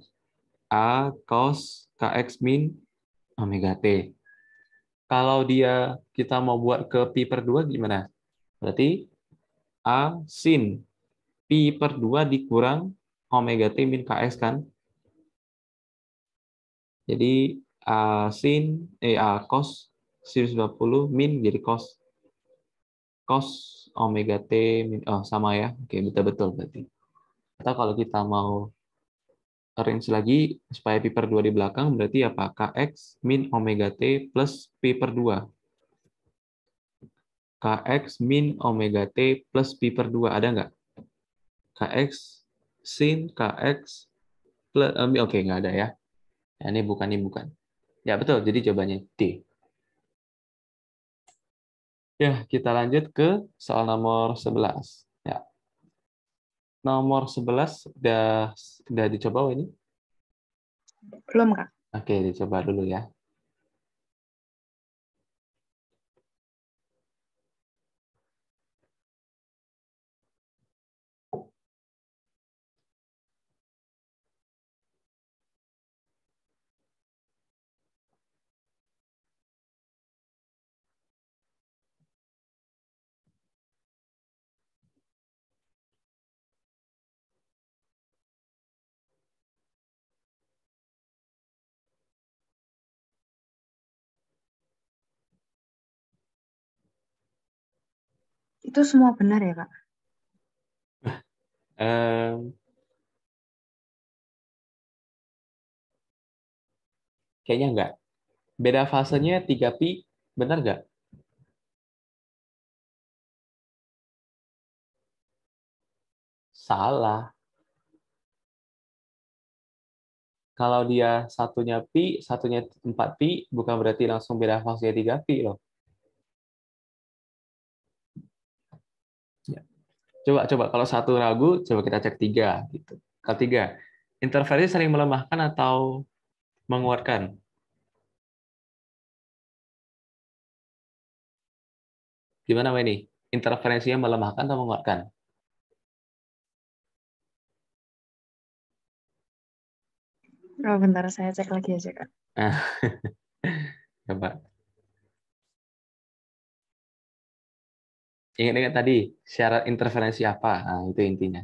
A cos KX min omega T. Kalau dia kita mau buat ke pi per 2 gimana? Berarti A sin pi per 2 dikurang omega T min KX kan? Jadi A sin, A cos sinus 20 min jadi cos cos omega T min, oh sama ya. Oke, betul-betul berarti. Atau kalau kita mau arrange lagi supaya pi per 2 di belakang berarti apa? Kx min omega T plus pi per 2. Kx min omega T plus pi per 2 ada nggak? Kx sin Kx plus, oke nggak ada ya. Ya, ini bukan. Ya betul, jadi jawabannya D. Ya, kita lanjut ke soal nomor 11. Ya, nomor 11 udah dicoba ini? Belum, Kak. Oke, dicoba dulu ya. Itu semua benar ya, Kak? Em, Kayaknya enggak. Beda fasenya 3 pi, benar nggak? Salah. Kalau dia satunya pi, satunya 4 pi, bukan berarti langsung beda fasenya 3 pi loh. Ya. Coba kalau satu ragu, coba kita cek 3 gitu. Kalau 3, interferensi saling melemahkan atau menguatkan? Gimana ini? Interferensinya melemahkan atau menguatkan? Oh, bentar, saya cek lagi aja, Kak. Nah, coba. Ingat-ingat tadi, syarat interferensi apa? Nah, itu intinya.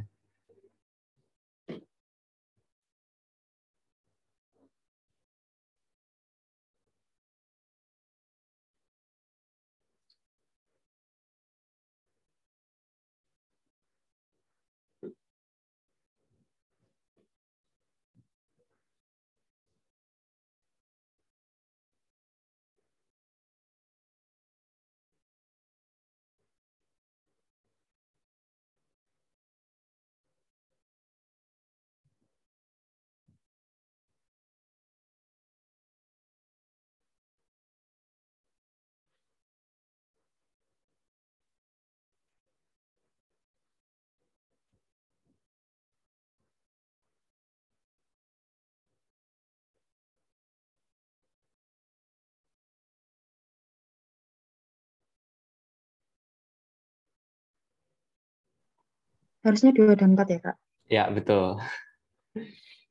Harusnya 2 dan 4 ya, Kak? Ya, betul.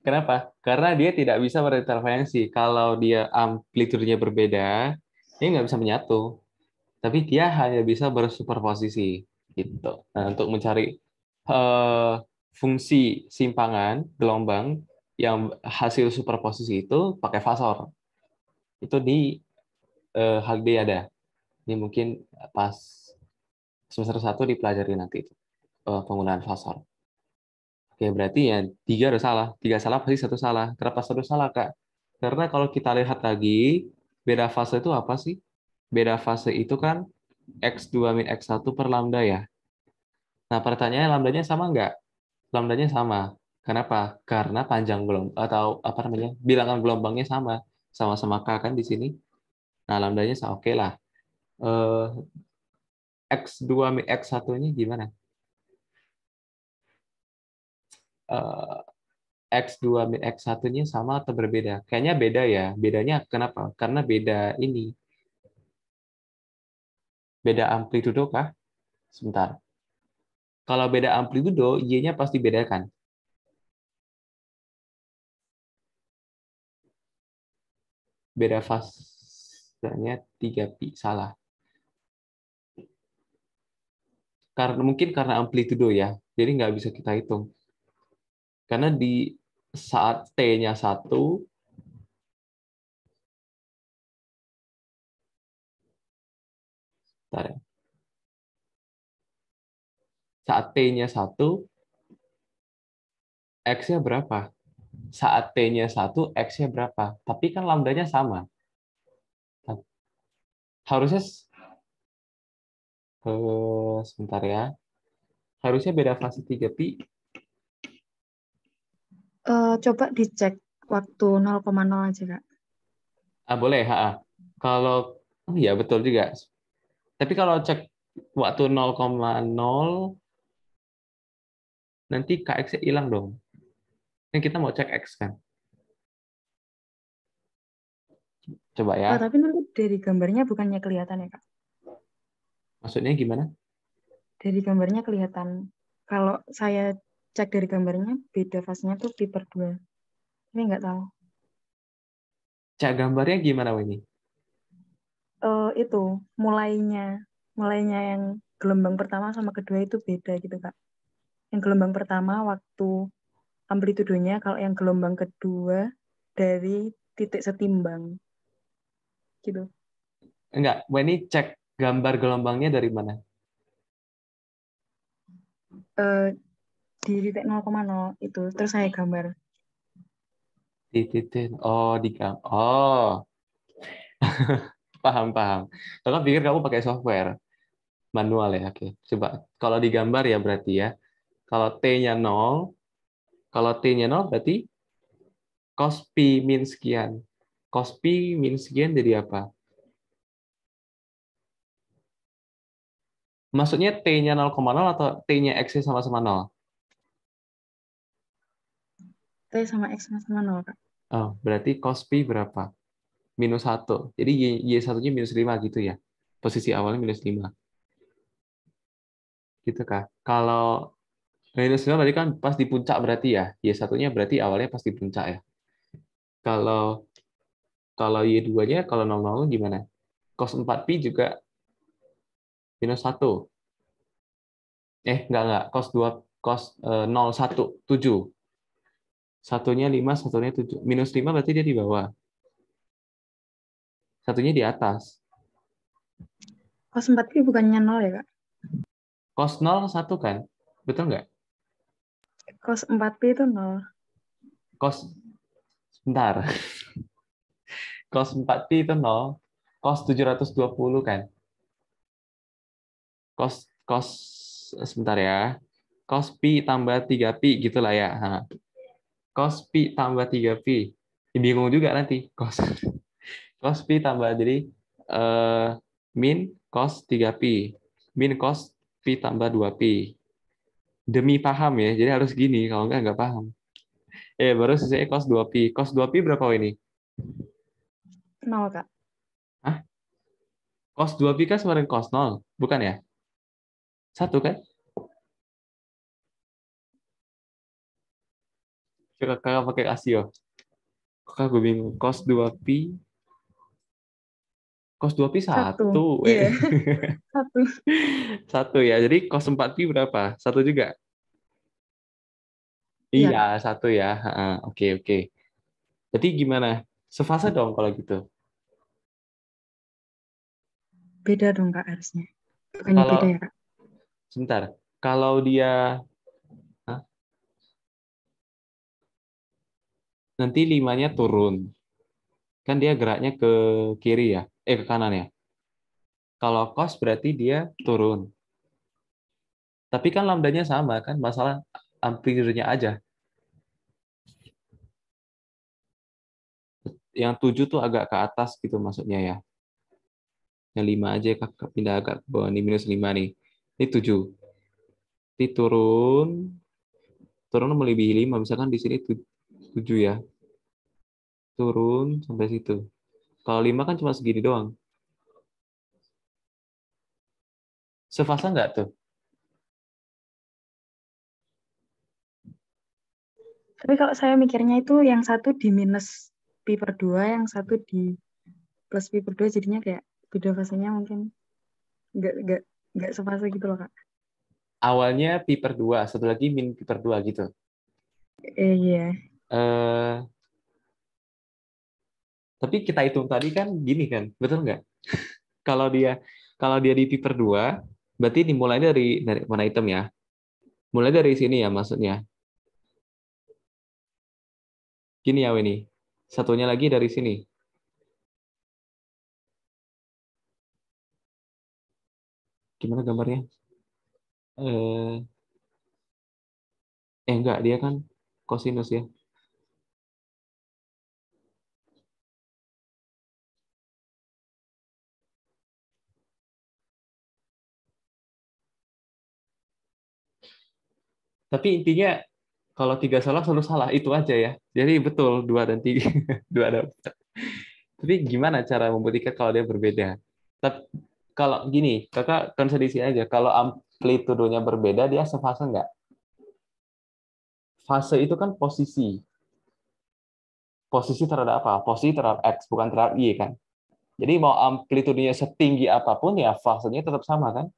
Kenapa? Karena dia tidak bisa berinterferensi. Kalau dia amplitudenya berbeda, dia nggak bisa menyatu. Tapi dia hanya bisa bersuperposisi. Gitu. Nah, untuk mencari fungsi simpangan gelombang yang hasil superposisi itu pakai fasor. Itu di Hagde ada. Ini mungkin pas semester 1 dipelajari nanti itu, penggunaan fasor. Oke, berarti ya tiga harus salah. Tiga salah pasti satu salah. Kenapa satu salah, Kak? Karena kalau kita lihat lagi, beda fase itu apa sih? Beda fase itu kan X2 min X1 per lambda ya. Nah, pertanyaannya lambdanya sama nggak? Lambdanya sama. Kenapa? Karena panjang gelombang atau apa namanya? Bilangan gelombangnya sama. Sama-sama K kan di sini. Nah, lambdanya sama. Oke lah. Eh, X2 min X1 ini gimana? Eh, X2 min X1-nya sama atau berbeda? Kayaknya beda ya. Bedanya kenapa? Karena beda ini. Beda amplitudo kah? Sebentar. Kalau beda amplitudo, Y-nya pasti beda kan? Beda fasenya 3pi. Salah. Karena mungkin karena amplitudo ya. Jadi nggak bisa kita hitung. Karena di saat T-nya 1, saat T-nya 1, X-nya berapa? Saat T-nya 1, X-nya berapa? Tapi kan lambdanya sama. Harusnya, sebentar ya. Harusnya beda fase 3pi. Coba dicek waktu 0,0 aja, Kak. Boleh, ha. Kalau, oh iya betul juga. Tapi kalau cek waktu 0,0, nanti KX-nya hilang dong. Ini kita mau cek X kan. Coba ya. Tapi nanti dari gambarnya bukannya kelihatan ya, Kak? Maksudnya gimana? Dari gambarnya kelihatan. Kalau saya cek dari gambarnya, beda fasenya tuh pi per 2. Tapi nggak tahu. Cek gambarnya gimana ini? Itu mulainya mulainya yang gelombang pertama sama kedua itu beda gitu, Kak. Yang gelombang pertama waktu amplitudonya, kalau yang gelombang kedua dari titik setimbang gitu. Enggak, ini cek gambar gelombangnya dari mana? Eh, di titik 0,0 itu terus saya gambar. Di titik. Oh, di gambar. Oh, paham, paham. Kalau pikir kamu pakai software manual ya. Oke, coba. Kalau digambar ya berarti ya. Kalau T-nya 0, kalau T-nya 0 berarti cos pi min sekian. Cos pi min sekian jadi apa? Maksudnya T-nya 0,0 atau T-nya X-nya sama-sama 0? T sama X sama 0, Kak. Oh, berarti cos pi berapa? Minus 1. Jadi Y1-nya minus 5 gitu ya. Posisi awalnya minus 5. Gitu kah? Kalau minus 5 berarti kan pas di puncak berarti ya. Y1-nya berarti awalnya pas di puncak ya. Kalau kalau Y2-nya kalau 0,0 gimana? Cos 4pi juga minus 1. Enggak. Cos 2, cos 0, 1, 7. Satunya 5, satunya 7. Minus 5 berarti dia di bawah. Satunya di atas. Cos 4 pi bukannya 0 ya, Kak? Cos 0, 1 kan? Betul nggak? Cos 4 pi itu 0. Cos, sebentar. Cos 4pi itu 0. Cos 720 kan? Cos sebentar ya. Cos pi tambah 3pi gitulah ya. Nah, cos pi tambah 3pi. Bingung juga nanti. Cos pi tambah jadi eh, min cos 3pi. Min cos pi tambah 2pi. Demi paham ya. Jadi harus gini, kalau nggak paham. Baru selesai cos 2pi. Cos 2pi berapa ini? 0, Kak. Hah? Cos 2pi kan sama dengan cos 0, bukan ya? Satu kan? Coba kakak pakai Casio. Kakak gue bingung. Cos 2pi Satu. satu. Iya, satu. Satu ya. Jadi cos 4pi berapa? Satu juga? Iya, Iya, Kak. satu ya. Oke, oke. Jadi gimana? Sefase dong kalau gitu. Beda dong, Kak, harusnya. Bukannya Kalau beda ya, Kak? sebentar, kalau dia, hah? nanti 5-nya turun. Kan dia geraknya ke kiri ya, ke kanan ya. Kalau cos berarti dia turun. Tapi kan lambdanya sama kan, masalah amplitudenya aja. Yang 7 tuh agak ke atas gitu maksudnya ya. Yang 5 aja pindah agak ke bawah, nih -5 nih. Ini 7. Ini turun, turun melebihi 5. Misalkan di sini 7 ya. Turun sampai situ. Kalau 5 kan cuma segini doang. Sefasa nggak tuh? Tapi kalau saya mikirnya itu yang satu di minus pi per 2, yang satu di plus pi per 2, jadinya kayak beda fasenya mungkin nggak nggak nggak sefase gitu loh Kak. Awalnya pi per 2, satu lagi min pi per 2 gitu. Iya. Eh, tapi kita hitung tadi kan gini kan, betul nggak? Kalau dia di pi per 2, berarti dimulai dari mana item ya? Mulai dari sini ya maksudnya. Gini ya Weni. Satunya lagi dari sini. Gimana gambarnya? Eh, enggak, dia kan kosinus ya. Tapi intinya kalau 3 salah selalu salah, itu aja ya. Jadi betul 2 dan 3. 2 dan 4. Tapi gimana cara membuktikan kalau dia berbeda? Tapi kalau gini, kakak konsumsi aja. Kalau amplitudenya berbeda, dia sefase nggak? Fase itu kan posisi. Posisi terhadap apa? Posisi terhadap X, bukan terhadap Y kan? Jadi mau amplitudenya setinggi apapun, ya fasenya tetap sama kan?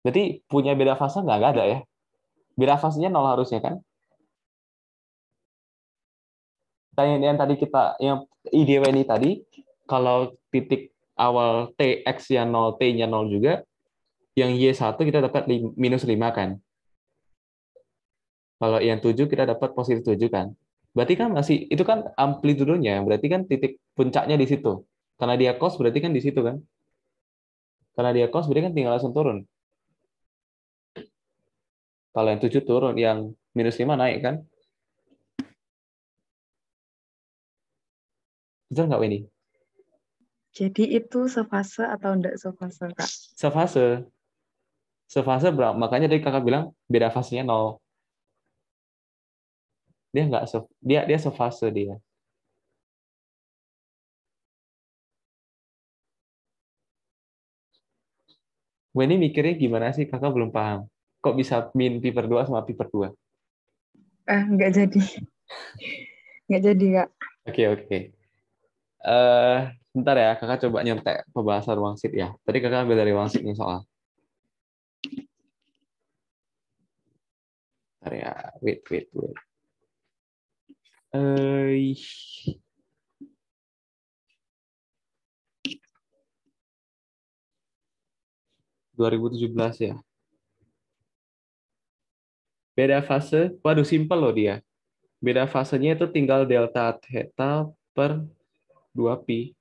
Berarti punya beda fase nggak? Nggak ada ya. Beda fasenya nol harusnya kan? Yang tadi yang IDW ini tadi, kalau titik awal T, X-nya 0, T-nya 0 juga, yang Y1 kita dapat -5 kan? Kalau yang 7 kita dapat positif 7 kan? Berarti kan masih, itu kan amplitudenya, berarti kan titik puncaknya di situ. Karena dia cos berarti kan di situ kan? Karena dia cos berarti kan tinggal langsung turun. Kalau yang 7 turun, yang -5 naik kan? Betul nggak ini? Jadi itu sefase atau enggak sefase Kak? Sefase. Sefase berapa? Makanya tadi kakak bilang beda fasenya 0. Dia nggak dia sefase dia. Gue ini mikirnya gimana sih? Kakak belum paham. Kok bisa min pi per 2 sama pi per 2? Nggak jadi. Nggak jadi Kak. Oke, oke. Bentar ya, kakak coba nyontek pembahasan wangsit ya. Tadi kakak ambil dari wangsit nih soal. Bentar ya, wait, wait, wait. 2017 ya. Beda fase, waduh simpel loh dia. Beda fasenya itu tinggal delta theta per 2pi.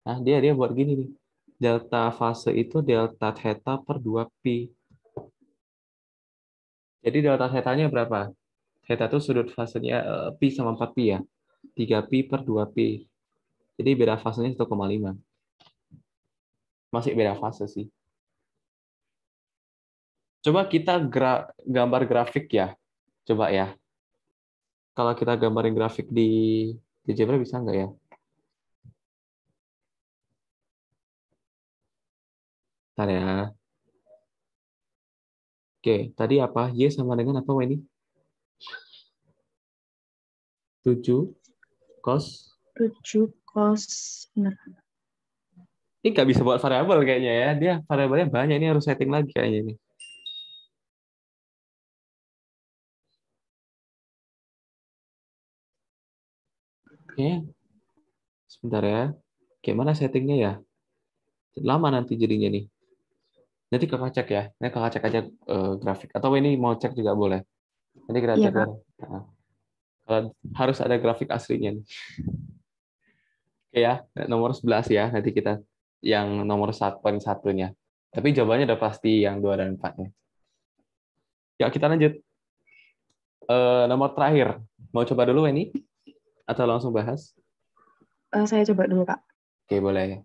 Nah, dia buat gini nih. Delta fase itu delta theta per 2pi. Jadi delta theta-nya berapa? Theta itu sudut fasenya pi sama 4pi ya. 3pi per 2pi. Jadi beda fasenya 1,5. Masih beda fase sih. Coba kita gambar grafik ya. Coba ya. Kalau kita gambarin grafik di GeoGebra bisa nggak ya? Bentar ya. Oke, tadi apa? Y sama dengan apa ini? 7 cos. 7 cos. Benar. Ini nggak bisa buat variabel kayaknya ya. Dia variabelnya banyak. Ini harus setting lagi kayaknya ini. Oke, sebentar ya. Gimana settingnya ya? Lama nanti jadinya nih. Nanti kakak cek ya. Ini kakak cek aja grafik. Atau ini mau cek juga boleh. Nanti kita Iya, cek Kak. bareng. Nah, kalau harus ada grafik aslinya nih. Oke ya, nomor 11 ya. Nanti kita yang nomor poin satunya. Tapi jawabannya udah pasti yang 2 dan 4-nya. Ya, kita lanjut. Nomor terakhir. Mau coba dulu ini? Atau langsung bahas? Saya coba dulu, Kak. Oke, boleh.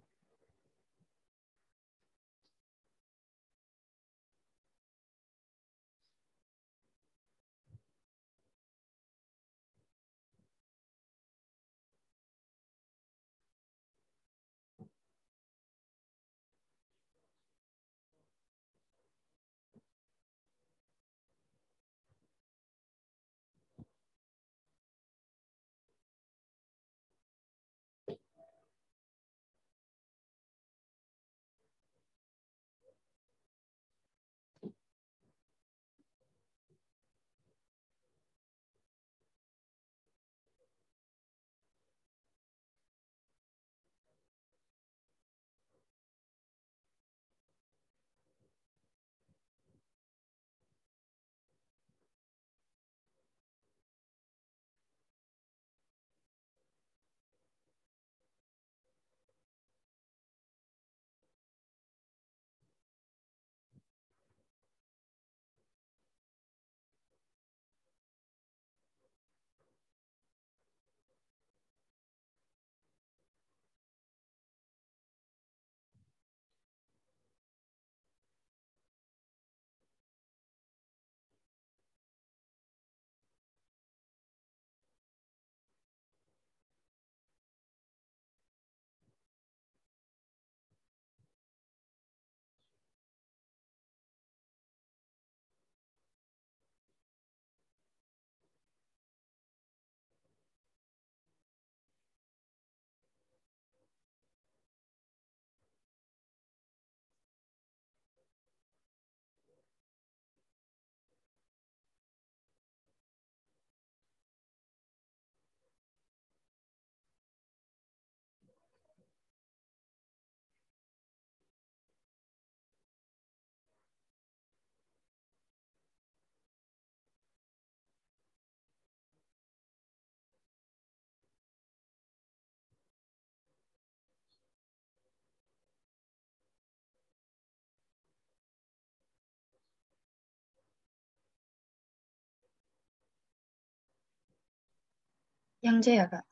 Yang C ya, Kak?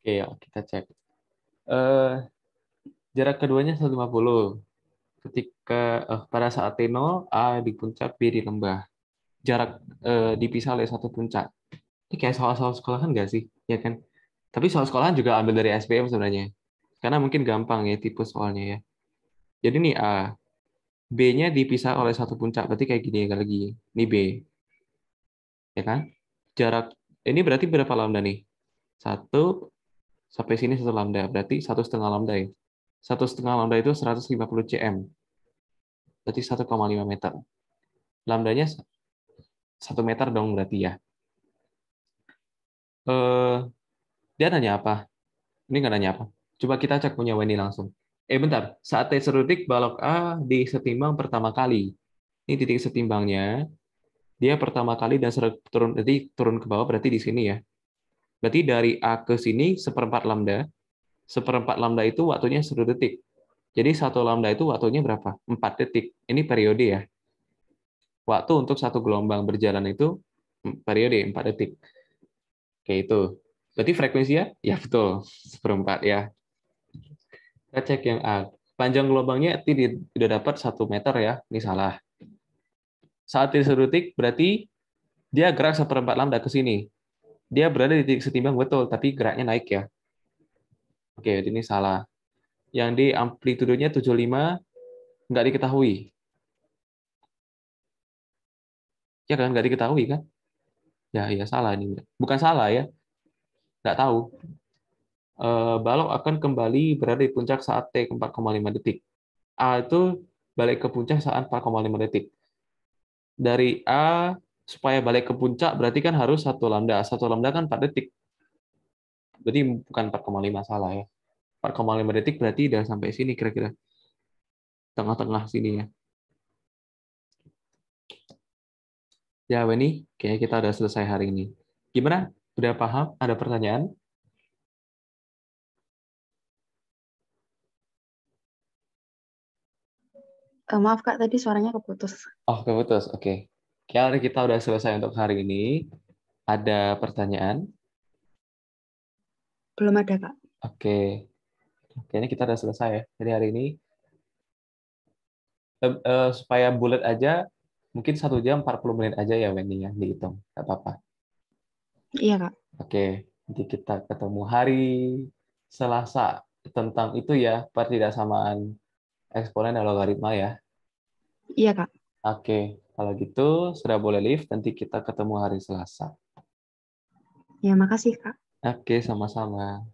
Oke, ya, kita cek. Eh, Jarak keduanya 150. Ketika pada saat T0, A di puncak, B di lembah. Jarak dipisah oleh satu puncak. Ini kayak soal-soal sekolahan nggak sih? Ya kan? Tapi soal sekolahan juga ambil dari SBM sebenarnya. Karena mungkin gampang ya tipe soalnya ya. Jadi nih A, B-nya dipisah oleh satu puncak. Berarti kayak gini ya lagi. Ini B, ya kan? Jarak ini berarti berapa lambda nih? Satu sampai sini satu lambda. Berarti 1,5 lambda ya. 1,5 lambda itu 150 cm. Berarti 1,5 meter. Lambdanya 1 meter dong berarti ya. Eh, Dia nanya apa? Ini nggak nanya apa. Coba kita cek punya Wendy langsung. Bentar. Saat tes serutik, balok A disetimbang pertama kali. Ini titik setimbangnya. Dia pertama kali dan turun, jadi turun ke bawah berarti di sini ya. Berarti dari A ke sini seperempat lambda. Seperempat lambda itu waktunya 1 detik. Jadi 1 lambda itu waktunya berapa? 4 detik. Ini periode ya. Waktu untuk satu gelombang berjalan itu periode 4 detik. Oke, itu. Berarti frekuensinya? Ya, betul. Seperempat ya. Kita cek yang A. Panjang gelombangnya tidak dapat 1 meter ya. Ini salah. Saat detik berarti dia gerak seperempat lambda ke sini. Dia berada di titik setimbang betul, tapi geraknya naik ya. Oke, ini salah. Yang di amplitudenya 75 nggak diketahui. Ya kan, nggak diketahui kan? Ya, ya salah ini. Bukan salah ya, nggak tahu. Balok akan kembali berada di puncak saat T 4,5 detik. A itu balik ke puncak saat 4,5 detik. Dari A supaya balik ke puncak berarti kan harus 1 lambda. 1 lambda kan 4 detik. Berarti bukan 4,5 salah ya. 4,5 detik berarti udah sampai sini kira-kira. Tengah-tengah sini ya. Ya, Weni, kayaknya kita udah selesai hari ini. Gimana? Udah paham? Ada pertanyaan? Maaf Kak, tadi suaranya keputus. Oh, keputus. Oke. Kayaknya kita udah selesai untuk hari ini. Ada pertanyaan? Belum ada Kak. Oke. Kayaknya kita udah selesai ya. Jadi hari ini, supaya bulat aja, mungkin 1 jam 40 menit aja ya, Weni, ya, dihitung. Nggak apa-apa. Iya Kak. Oke. Nanti kita ketemu hari Selasa tentang itu ya, pertidaksamaan eksponen dan logaritma ya. Iya Kak. Oke, kalau gitu sudah boleh live. Nanti kita ketemu hari Selasa. Ya makasih Kak. Oke, sama-sama.